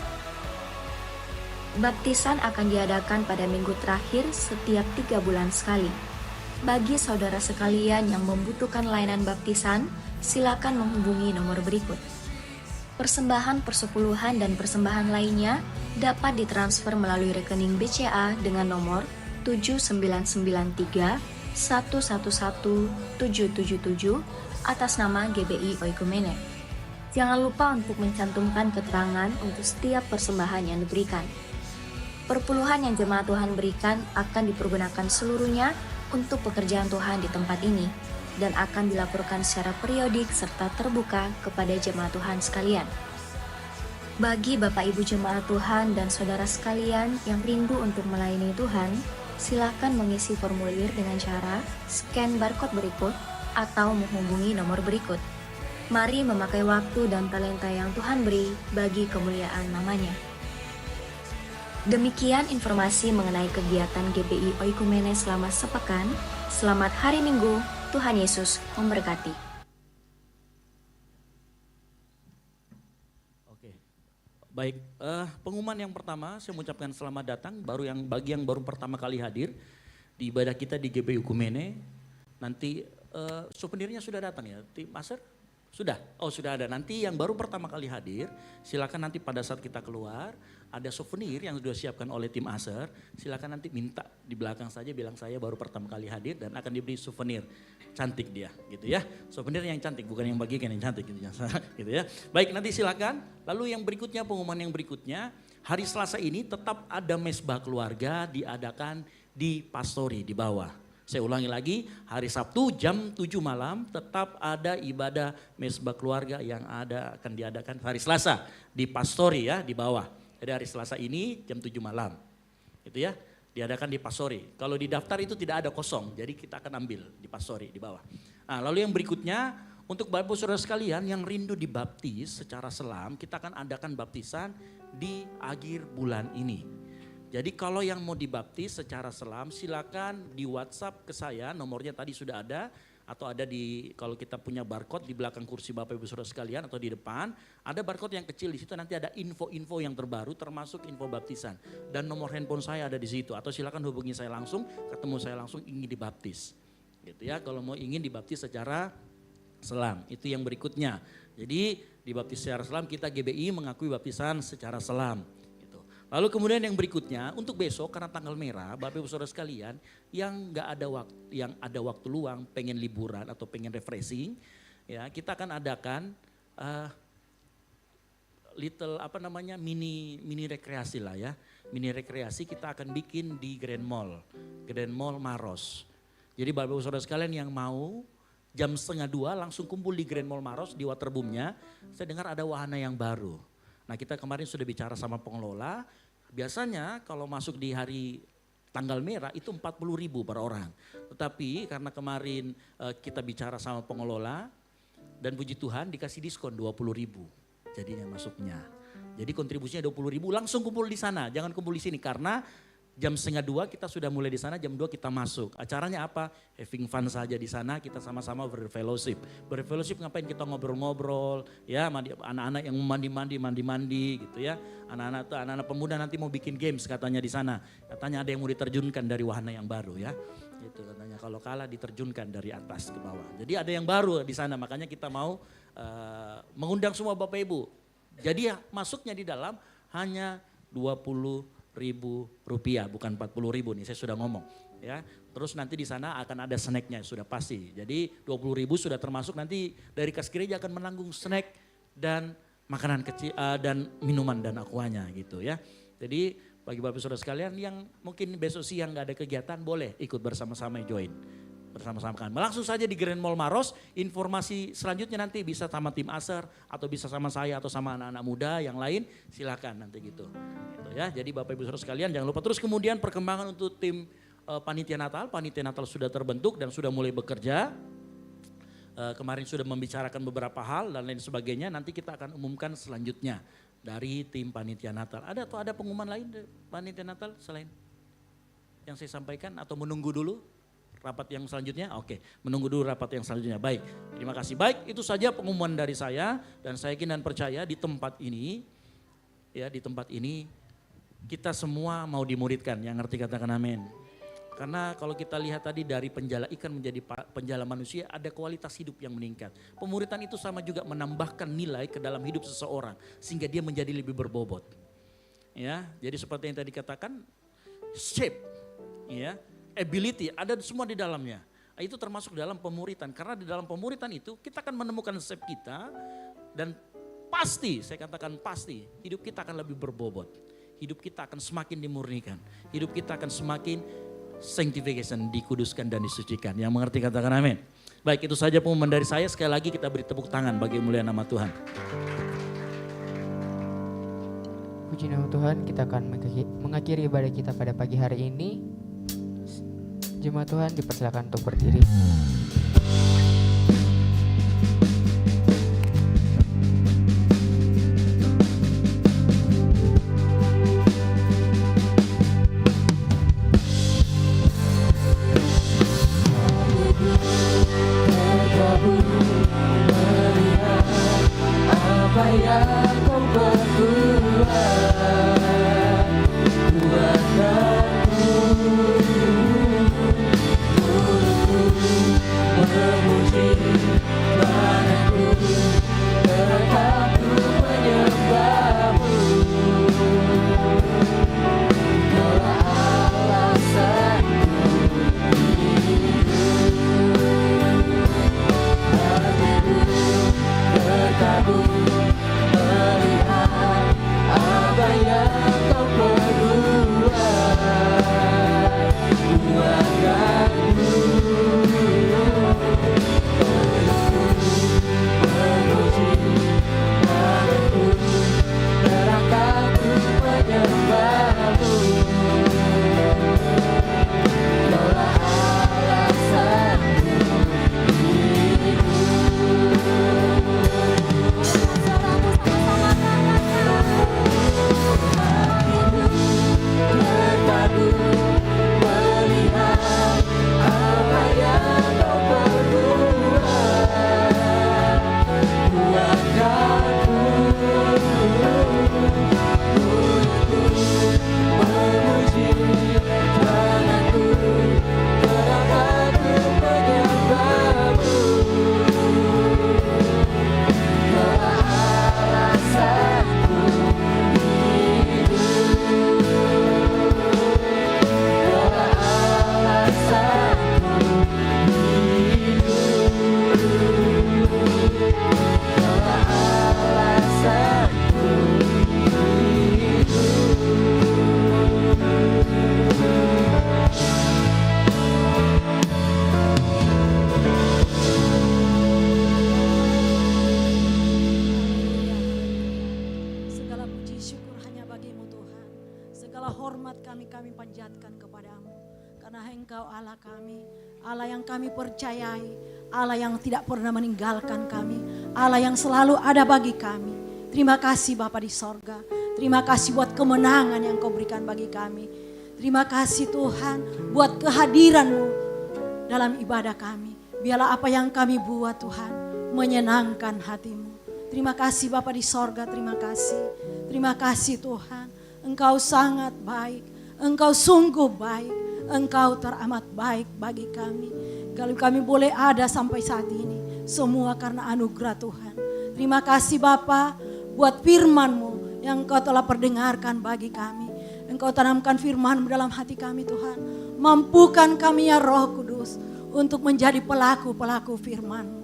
Baptisan akan diadakan pada minggu terakhir setiap 3 bulan sekali. Bagi saudara sekalian yang membutuhkan layanan baptisan, silakan menghubungi nomor berikut. Persembahan persepuluhan dan persembahan lainnya dapat ditransfer melalui rekening BCA dengan nomor 7993 111 777 atas nama GBI Oikumene. Jangan lupa untuk mencantumkan keterangan untuk setiap persembahan yang diberikan. Perpuluhan yang jemaat Tuhan berikan akan dipergunakan seluruhnya untuk pekerjaan Tuhan di tempat ini dan akan dilaporkan secara periodik serta terbuka kepada jemaat Tuhan sekalian. Bagi Bapak Ibu jemaat Tuhan dan saudara sekalian yang rindu untuk melayani Tuhan, silakan mengisi formulir dengan cara scan barcode berikut atau menghubungi nomor berikut. Mari memakai waktu dan talenta yang Tuhan beri bagi kemuliaan namanya. Demikian informasi mengenai kegiatan GBI Oikumene selama sepekan. Selamat hari Minggu, Tuhan Yesus memberkati. Oke, baik. Pengumuman yang pertama, saya mengucapkan selamat datang. Bagi yang baru pertama kali hadir di ibadah kita di GBI Oikumene. Nanti souvenirnya sudah datang ya, tim master? Sudah? Oh sudah ada. Nanti yang baru pertama kali hadir, silakan nanti pada saat kita keluar, ada souvenir yang sudah siapkan oleh tim Aser, silakan nanti minta di belakang saja bilang saya baru pertama kali hadir dan akan diberi souvenir. Cantik dia gitu ya. Souvenir yang cantik, bukan yang bagikan yang cantik gitu, gitu ya. Baik nanti silakan. Lalu yang berikutnya, pengumuman yang berikutnya, hari Selasa ini tetap ada mesbah keluarga diadakan di Pastori di bawah. Saya ulangi lagi, hari Sabtu jam 7 malam tetap ada ibadah mesbah keluarga yang akan diadakan hari Selasa di Pastori ya, di bawah. Jadi hari Selasa ini jam 7 malam. Itu ya, diadakan di Pastori. Kalau di daftar itu tidak ada kosong, jadi kita akan ambil di Pastori di bawah. Nah, lalu yang berikutnya, untuk Bapak Saudara sekalian yang rindu dibaptis secara selam, kita akan adakan baptisan di akhir bulan ini. Jadi kalau yang mau dibaptis secara selam silakan di WhatsApp ke saya, nomornya tadi sudah ada atau ada di kalau kita punya barcode di belakang kursi Bapak Ibu Saudara sekalian atau di depan, ada barcode yang kecil di situ nanti ada info-info yang terbaru termasuk info baptisan dan nomor handphone saya ada di situ atau silakan hubungi saya langsung, ketemu saya langsung ingin dibaptis. Gitu ya, kalau mau ingin dibaptis secara selam, itu yang berikutnya. Jadi dibaptis secara selam kita GBI mengakui baptisan secara selam. Lalu kemudian yang berikutnya untuk besok karena tanggal merah, Bapak Ibu Saudara sekalian yang ada waktu luang, pengen liburan atau pengen refreshing, ya kita akan adakan mini rekreasi lah ya, mini rekreasi kita akan bikin di Grand Mall Maros. Jadi Bapak Ibu Saudara sekalian yang mau jam 1:30 langsung kumpul di Grand Mall Maros di waterboomnya, saya dengar ada wahana yang baru. Nah kita kemarin sudah bicara sama pengelola, biasanya kalau masuk di hari tanggal merah itu 40.000 per orang. Tetapi karena kemarin kita bicara sama pengelola dan puji Tuhan dikasih diskon 20.000 jadinya masuknya. Jadi kontribusinya 20.000 langsung kumpul di sana, jangan kumpul di sini karena jam 1:30 kita sudah mulai di sana, jam 2 kita masuk. Acaranya apa? Having fun saja di sana, kita sama-sama berfellowship. Berfellowship ngapain? Kita ngobrol-ngobrol, ya anak-anak yang mandi-mandi gitu ya. Anak-anak pemuda nanti mau bikin games katanya di sana. Katanya ada yang mau diterjunkan dari wahana yang baru ya. Gitu katanya kalau kalah diterjunkan dari atas ke bawah. Jadi ada yang baru di sana, makanya kita mau mengundang semua Bapak Ibu. Jadi ya masuknya di dalam hanya 20.000 rupiah, bukan 40.000 nih, saya sudah ngomong ya. Terus nanti di sana akan ada snacknya sudah pasti. Jadi 20.000 sudah termasuk, nanti dari kas gereja akan menanggung snack dan makanan kecil dan minuman dan aquanya gitu ya. Jadi bagi Bapak Saudara sekalian yang mungkin besok siang nggak ada kegiatan, boleh ikut bersama-sama join. Bersama-sama kami. Langsung saja di Grand Mall Maros, informasi selanjutnya nanti bisa sama tim Aser atau bisa sama saya atau sama anak-anak muda yang lain, silakan nanti gitu. Ya, jadi Bapak Ibu Saudara sekalian jangan lupa. Terus kemudian perkembangan untuk tim panitia Natal sudah terbentuk dan sudah mulai bekerja. Kemarin sudah membicarakan beberapa hal dan lain sebagainya, nanti kita akan umumkan selanjutnya dari tim panitia Natal. Ada atau ada pengumuman lain dari panitia Natal selain yang saya sampaikan atau menunggu dulu? Rapat yang selanjutnya? Oke, menunggu dulu rapat yang selanjutnya. Baik, terima kasih. Baik, itu saja pengumuman dari saya dan saya yakin dan percaya di tempat ini, ya di tempat ini kita semua mau dimuridkan. Yang ngerti katakan amin. Karena kalau kita lihat tadi dari penjala ikan menjadi penjala manusia, ada kualitas hidup yang meningkat. Pemuridan itu sama juga menambahkan nilai ke dalam hidup seseorang sehingga dia menjadi lebih berbobot. Ya, jadi seperti yang tadi katakan, shape, ya. Ability, ada semua di dalamnya. Itu termasuk dalam pemuritan. Karena di dalam pemuritan itu kita akan menemukan shape kita dan pasti, saya katakan pasti, hidup kita akan lebih berbobot. Hidup kita akan semakin dimurnikan. Hidup kita akan semakin sanctification, dikuduskan dan disucikan. Yang mengerti katakan amin. Baik, itu saja pengumuman dari saya. Sekali lagi kita beri tepuk tangan bagi mulia nama Tuhan. Puji nama Tuhan, kita akan mengakhiri ibadah kita pada pagi hari ini. Jemaat Tuhan dipersilakan untuk berdiri. Apa yang kau perbuat, memuji padaku, tetapku menyembahmu. Kaulah alasanku hidup, hatiku terkabul melihat apa yang kau perbuat. Buatkanku memuji padaku, terangkanku menyembahmu. Kaulah alasanku hidup. Suaramu sama-sama katakan. hormat kami panjatkan kepadamu. Karena Engkau Allah kami, Allah yang kami percayai, Allah yang tidak pernah meninggalkan kami, Allah yang selalu ada bagi kami. Terima kasih Bapa di sorga, terima kasih buat kemenangan yang Kau berikan bagi kami. Terima kasih Tuhan buat kehadiran-Mu dalam ibadah kami. Biarlah apa yang kami buat Tuhan menyenangkan hati-Mu. Terima kasih Bapa di sorga, terima kasih. Terima kasih Tuhan, Engkau sangat baik, Engkau sungguh baik, Engkau teramat baik bagi kami. Kalau kami boleh ada sampai saat ini, semua karena anugerah Tuhan. Terima kasih Bapa buat firman-Mu yang Engkau telah perdengarkan bagi kami. Engkau tanamkan firman-Mu dalam hati kami Tuhan. Mampukan kami ya Roh Kudus untuk menjadi pelaku-pelaku firman-Mu.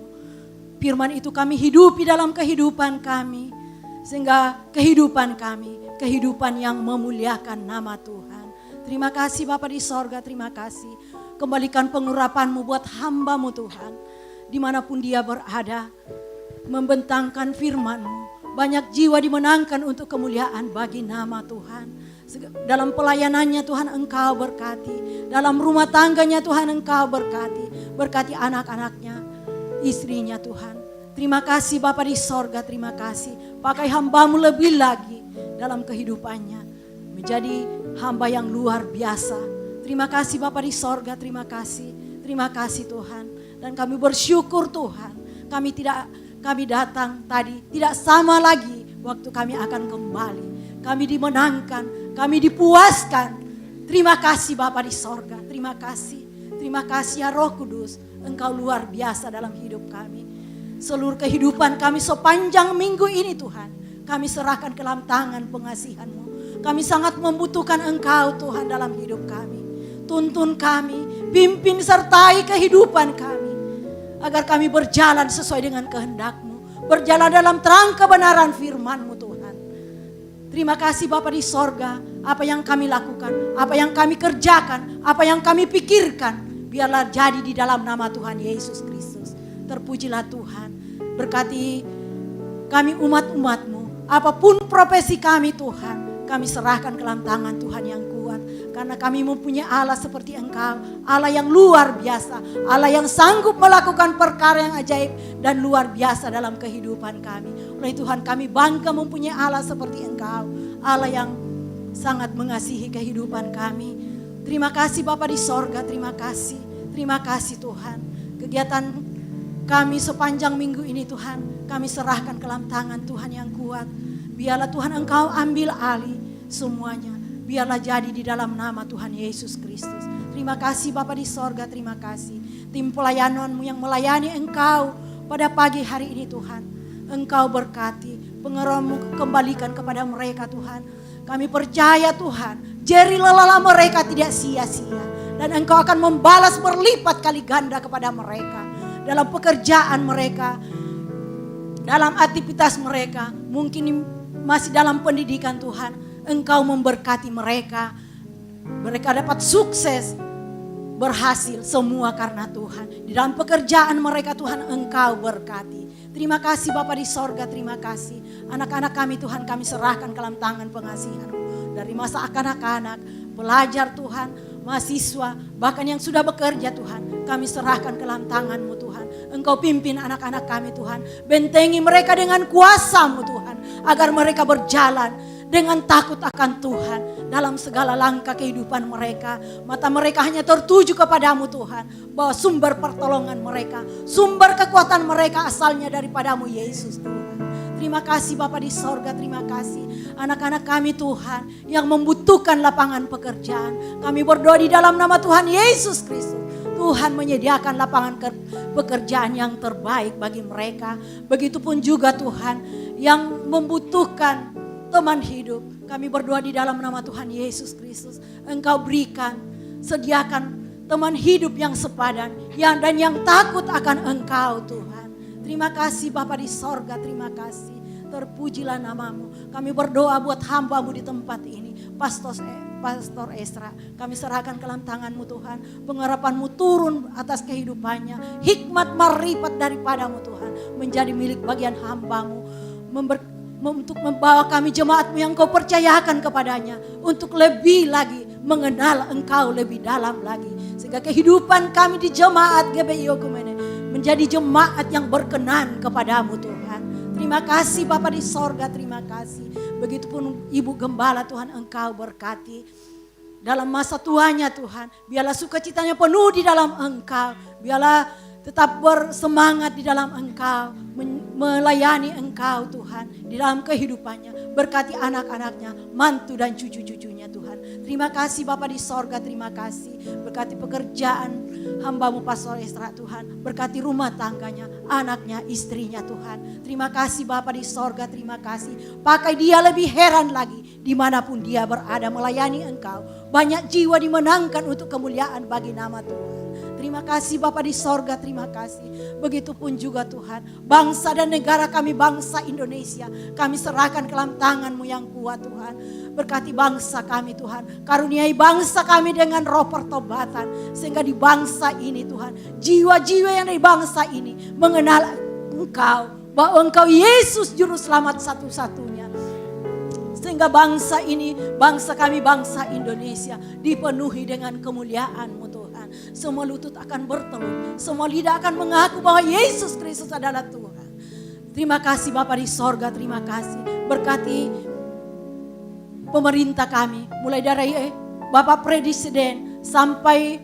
Firman itu kami hidupi dalam kehidupan kami. Sehingga kehidupan kami, kehidupan yang memuliakan nama Tuhan. Terima kasih Bapa di sorga, terima kasih. Kembalikan pengurapan-Mu buat hamba-Mu Tuhan. Dimanapun dia berada, membentangkan firman-Mu. Banyak jiwa dimenangkan untuk kemuliaan bagi nama Tuhan. Dalam pelayanannya Tuhan Engkau berkati. Dalam rumah tangganya Tuhan Engkau berkati. Berkati anak-anaknya, istrinya Tuhan. Terima kasih Bapa di sorga, terima kasih. Pakai hamba-Mu lebih lagi dalam kehidupannya. Menjadi hamba yang luar biasa. Terima kasih Bapa di sorga, terima kasih. Terima kasih Tuhan. Dan kami bersyukur Tuhan. Kami datang tadi tidak sama lagi waktu kami akan kembali. Kami dimenangkan, kami dipuaskan. Terima kasih Bapa di sorga, terima kasih. Terima kasih ya Roh Kudus, Engkau luar biasa dalam hidup kami. Seluruh kehidupan kami sepanjang minggu ini Tuhan, kami serahkan ke dalam tangan pengasihan-Mu. Kami sangat membutuhkan Engkau Tuhan dalam hidup kami. Tuntun kami, pimpin sertai kehidupan kami. Agar kami berjalan sesuai dengan kehendak-Mu. Berjalan dalam terang kebenaran firman-Mu Tuhan. Terima kasih Bapa di sorga, apa yang kami lakukan, apa yang kami kerjakan, apa yang kami pikirkan. Biarlah jadi di dalam nama Tuhan Yesus Kristus. Terpujilah Tuhan, berkati kami umat-umat-Mu. Apapun profesi kami Tuhan, kami serahkan ke dalam tangan Tuhan yang kuat. Karena kami mempunyai Allah seperti Engkau, Allah yang luar biasa, Allah yang sanggup melakukan perkara yang ajaib dan luar biasa dalam kehidupan kami. Oleh Tuhan kami bangga mempunyai Allah seperti Engkau, Allah yang sangat mengasihi kehidupan kami. Terima kasih Bapa di sorga, terima kasih Tuhan. Kegiatan kami sepanjang minggu ini Tuhan, kami serahkan ke dalam tangan Tuhan yang kuat. Biarlah Tuhan Engkau ambil alih semuanya. Biarlah jadi di dalam nama Tuhan Yesus Kristus. Terima kasih Bapa di sorga, terima kasih. Tim pelayanan-Mu yang melayani Engkau pada pagi hari ini Tuhan. Engkau berkati, pengeram-Mu kembalikan kepada mereka Tuhan. Kami percaya Tuhan, jeri lelah mereka tidak sia-sia. Dan Engkau akan membalas berlipat kali ganda kepada mereka. Dalam pekerjaan mereka, dalam aktivitas mereka, mungkin masih dalam pendidikan Tuhan, Engkau memberkati mereka. Mereka dapat sukses, berhasil semua karena Tuhan. Di dalam pekerjaan mereka Tuhan Engkau berkati. Terima kasih Bapa di sorga, terima kasih. Anak-anak kami Tuhan kami serahkan ke dalam tangan pengasihan-Mu. Dari masa anak-anak, pelajar Tuhan, mahasiswa, bahkan yang sudah bekerja Tuhan. Kami serahkan ke dalam tangan-Mu Tuhan. Engkau pimpin anak-anak kami Tuhan. Bentengi mereka dengan kuasa-Mu Tuhan. Agar mereka berjalan dengan takut akan Tuhan. Dalam segala langkah kehidupan mereka. Mata mereka hanya tertuju kepadamu Tuhan. Bahwa sumber pertolongan mereka, sumber kekuatan mereka asalnya daripadamu Yesus Tuhan. Terima kasih Bapa di sorga, terima kasih. Anak-anak kami Tuhan yang membutuhkan lapangan pekerjaan. Kami berdoa di dalam nama Tuhan Yesus Kristus. Tuhan menyediakan lapangan pekerjaan yang terbaik bagi mereka. Begitupun juga Tuhan yang membutuhkan teman hidup. Kami berdoa di dalam nama Tuhan Yesus Kristus. Engkau berikan, sediakan teman hidup yang sepadan dan yang takut akan Engkau Tuhan. Terima kasih Bapa di sorga, terima kasih. Terpujilah nama-Mu. Kami berdoa buat hamba-Mu di tempat ini. Pastor Esra, kami serahkan ke dalam tangan-Mu Tuhan. Pengharapan-Mu turun atas kehidupannya. Hikmat marifat daripadamu Tuhan. Menjadi milik bagian hamba-Mu. untuk membawa kami jemaat-Mu yang Kau percayakan kepadanya untuk lebih lagi mengenal Engkau lebih dalam lagi. Sehingga kehidupan kami di jemaat GBI Okumene menjadi jemaat yang berkenan kepadamu Tuhan. Terima kasih Bapa di sorga, terima kasih. Begitupun Ibu Gembala Tuhan, Engkau berkati dalam masa tuanya Tuhan. Biarlah sukacitanya penuh di dalam Engkau. Biarlah tetap bersemangat di dalam Engkau, melayani Engkau Tuhan di dalam kehidupannya. Berkati anak-anaknya, mantu dan cucu-cucunya Tuhan. Terima kasih Bapa di sorga, terima kasih. Berkati pekerjaan hamba-Mu Pastor Esra Tuhan. Berkati rumah tangganya, anaknya, istrinya Tuhan. Terima kasih Bapa di sorga, terima kasih. Pakai dia lebih heran lagi dimanapun dia berada melayani Engkau. Banyak jiwa dimenangkan untuk kemuliaan bagi nama Tuhan. Terima kasih Bapa di sorga, terima kasih. Begitupun juga Tuhan, bangsa dan negara kami, bangsa Indonesia, kami serahkan ke dalam tangan-Mu yang kuat Tuhan. Berkati bangsa kami Tuhan, karuniai bangsa kami dengan roh pertobatan. Sehingga di bangsa ini Tuhan, jiwa-jiwa yang di bangsa ini mengenal Engkau, bahwa Engkau Yesus Juru Selamat satu-satunya. Sehingga bangsa ini, bangsa kami, bangsa Indonesia dipenuhi dengan kemuliaan-Mu Tuhan. Semua lutut akan bertelur, semua lidah akan mengaku bahwa Yesus Kristus adalah Tuhan. Terima kasih Bapa di sorga, terima kasih. Berkati pemerintah kami, mulai dari Bapak Presiden sampai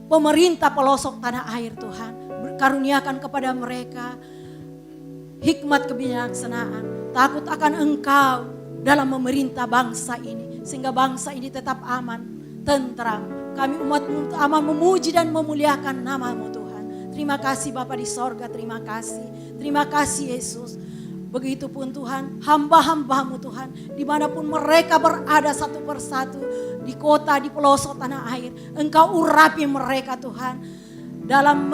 pemerintah pelosok tanah air Tuhan. Karuniakan kepada mereka hikmat kebijaksanaan, takut akan Engkau dalam memerintah bangsa ini. Sehingga bangsa ini tetap aman, tentram. Kami umat-Mu aman memuji dan memuliakan nama-Mu Tuhan. Terima kasih Bapa di sorga, terima kasih. Terima kasih Yesus. Begitupun Tuhan, hamba-hamba-Mu Tuhan, dimanapun mereka berada satu persatu, di kota, di pelosok tanah air, Engkau urapi mereka Tuhan, dalam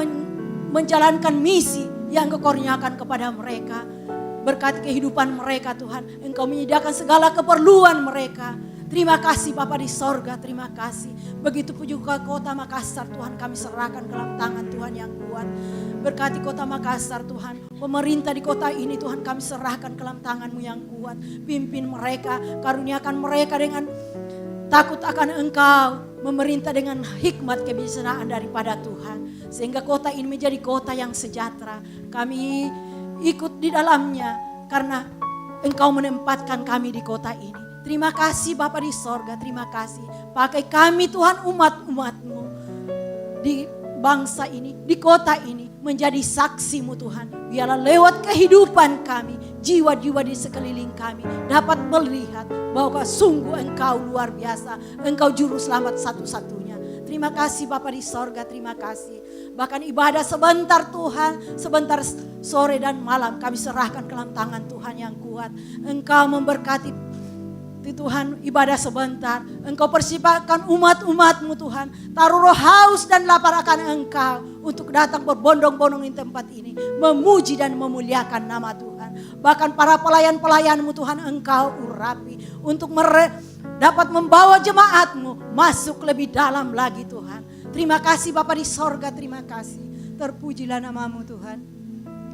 menjalankan misi yang Engkau kurniakan kepada mereka. Berkati kehidupan mereka Tuhan, Engkau menyediakan segala keperluan mereka. Terima kasih Bapa di sorga, terima kasih. Begitupun juga kota Makassar Tuhan, kami serahkan ke dalam tangan Tuhan yang kuat. Berkati kota Makassar Tuhan, pemerintah di kota ini Tuhan kami serahkan ke dalam tangan-Mu yang kuat. Pimpin mereka, karuniakan mereka dengan takut akan Engkau, memerintah dengan hikmat kebijaksanaan daripada Tuhan. Sehingga kota ini menjadi kota yang sejahtera. Kami ikut di dalamnya karena Engkau menempatkan kami di kota ini. Terima kasih Bapa di sorga, terima kasih. Pakai kami Tuhan umat-umat-Mu di bangsa ini, di kota ini menjadi saksi-Mu Tuhan. Biarlah lewat kehidupan kami, jiwa-jiwa di sekeliling kami dapat melihat bahwa sungguh Engkau luar biasa. Engkau Juru Selamat satu-satunya. Terima kasih Bapa di sorga, terima kasih. Bahkan ibadah sebentar Tuhan, sebentar sore dan malam kami serahkan ke dalam tangan Tuhan yang kuat. Engkau memberkati Tuhan ibadah sebentar. Engkau persiapkan umat-umat-Mu Tuhan. Taruh roh haus dan lapar akan Engkau untuk datang berbondong-bondong di tempat ini. Memuji dan memuliakan nama Tuhan. Bahkan para pelayan-pelayan-Mu Tuhan Engkau urapi. Untuk dapat membawa jemaat-Mu masuk lebih dalam lagi Tuhan. Terima kasih Bapa di sorga, terima kasih. Terpujilah nama-Mu Tuhan.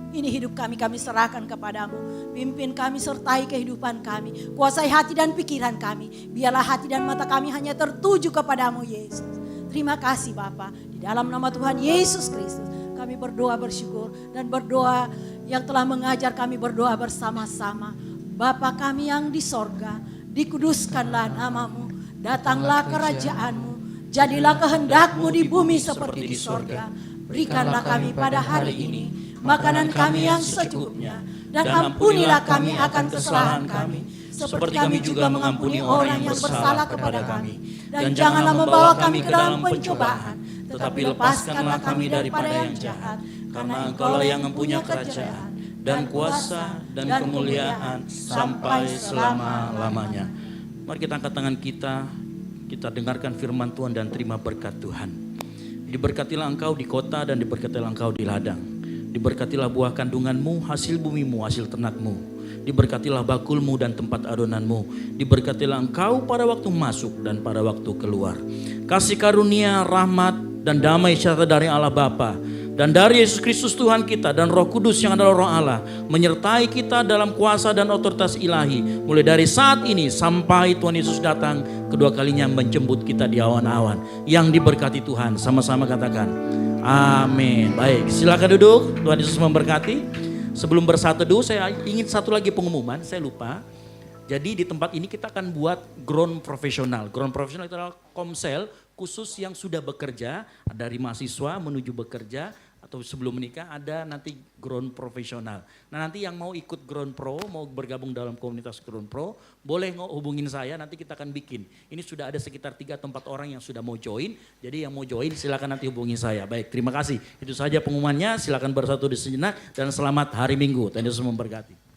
Ini hidup kami, kami serahkan kepadamu. Pimpin kami, sertai kehidupan kami. Kuasai hati dan pikiran kami. Biarlah hati dan mata kami hanya tertuju kepadamu Yesus. Terima kasih Bapa. Di dalam nama Tuhan Yesus Kristus kami berdoa bersyukur. Dan berdoa yang telah mengajar kami berdoa bersama-sama. Bapa kami yang di sorga, dikuduskanlah namamu. Datanglah kerajaanmu. Jadilah kehendak-Mu di bumi seperti di sorga. Berikanlah kami pada hari ini makanan kami yang secukupnya, dan ampunilah kami akan kesalahan kami, seperti kami juga mengampuni orang yang bersalah kepada kami. Dan janganlah membawa kami ke dalam pencobaan, tetapi lepaskanlah kami daripada yang jahat, karena Engkau-lah yang mempunyai kerajaan, dan kuasa, dan kemuliaan, sampai selama-lamanya. Mari kita angkat tangan kita dengarkan firman Tuhan dan terima berkat Tuhan. Diberkatilah engkau di kota dan diberkatilah engkau di ladang. Diberkatilah buah kandunganmu, hasil bumimu, hasil ternakmu. Diberkatilah bakulmu dan tempat adonanmu. Diberkatilah engkau pada waktu masuk dan pada waktu keluar. Kasih karunia, rahmat dan damai sejahtera dari Allah Bapa, Dan dari Yesus Kristus Tuhan kita dan Roh Kudus yang adalah Roh Allah menyertai kita dalam kuasa dan otoritas ilahi mulai dari saat ini sampai Tuhan Yesus datang kedua kalinya menjemput kita di awan-awan. Yang diberkati Tuhan, sama-sama katakan amin. Baik, silakan duduk. Tuhan Yesus memberkati. Sebelum bersatu teduh, saya ingin satu lagi pengumuman, saya lupa. Jadi di tempat ini kita akan buat ground profesional. Ground profesional itu adalah komsel khusus yang sudah bekerja, dari mahasiswa menuju bekerja, atau sebelum menikah ada nanti ground profesional. Nah nanti yang mau ikut ground pro, mau bergabung dalam komunitas ground pro, boleh hubungin saya, nanti kita akan bikin. Ini sudah ada sekitar 3 atau 4 orang yang sudah mau join, jadi yang mau join silakan nanti hubungi saya. Baik, terima kasih. Itu saja pengumumannya, silakan bersatu di sejenak dan selamat hari Minggu. Tuhan Yesus memberkati.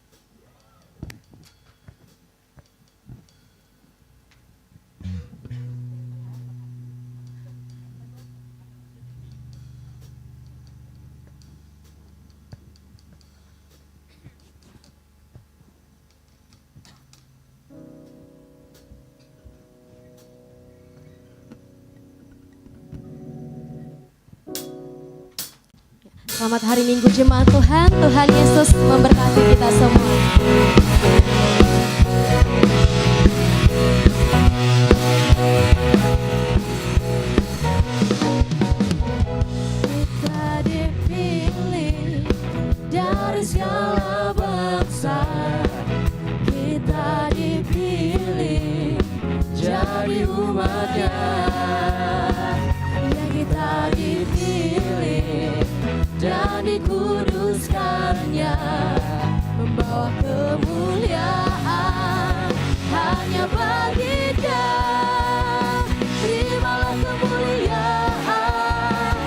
Selamat hari Minggu jemaat Tuhan. Tuhan Yesus memberkati kita semua. Kita dipilih dari segala bangsa, kita dipilih jadi umatnya, ya kita dipilih dan dikuduskannya, membawa kemuliaan hanya bagi Dia. Terimalah kemuliaan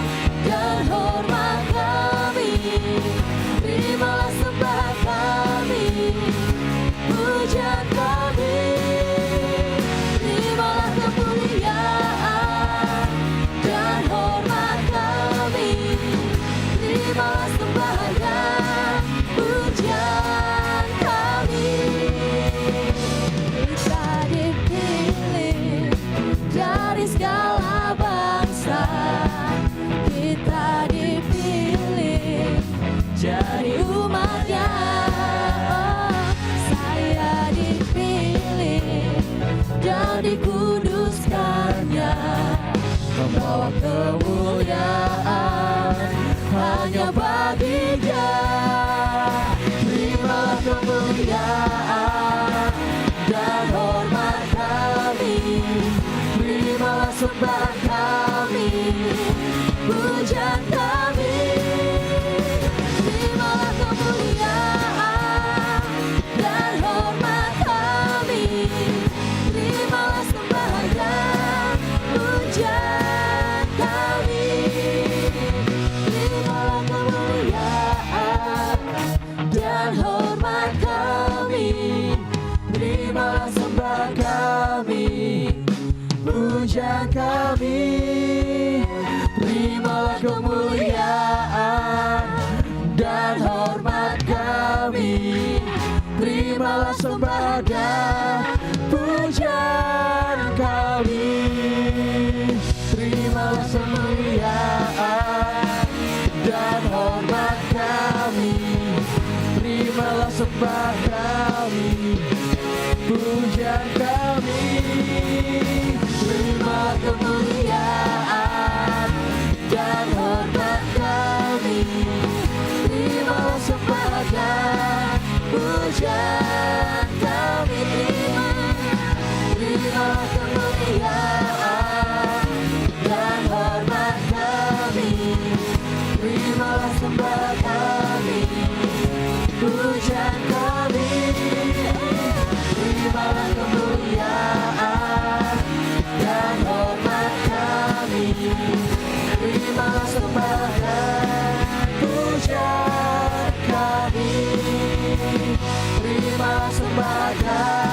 dan hormat kami, terimalah sembah kami, pujian kami. Terimalah kemuliaan dan hormat kami, terimalah sembah dan pujian kami. Kita dipilih dari segala bangsa, kita dipilih jadi umatnya. Saya dipilih dan dikuduskannya, membawa kemuliaan hanya bagi Dia. Terimalah kemuliaan dan hormat kami, terimalah sembah kami, pujian kami. Terimalah kemuliaan dan hormat kami, terimalah sembah dan pujian kami. Terimalah kemuliaan dan hormat kami, terimalah sembah kami, pujian kami. Terimalah kemuliaan dan hormat kami, terimalah sembah dan pujian kami. Terimalah kemuliaan dan hormat kami, terimalah sembah kami, pujian kami. Terimalah kemuliaan dan hormat kami, terimalah sembah dan pujian kami. Terimalah kemuliaan dan hormat kami, terimalah sembah kami, pujian kami. Terimalah kemuliaan dan hormat kami, terimalah sembah dan pujian kami. Terimalah sembah kami,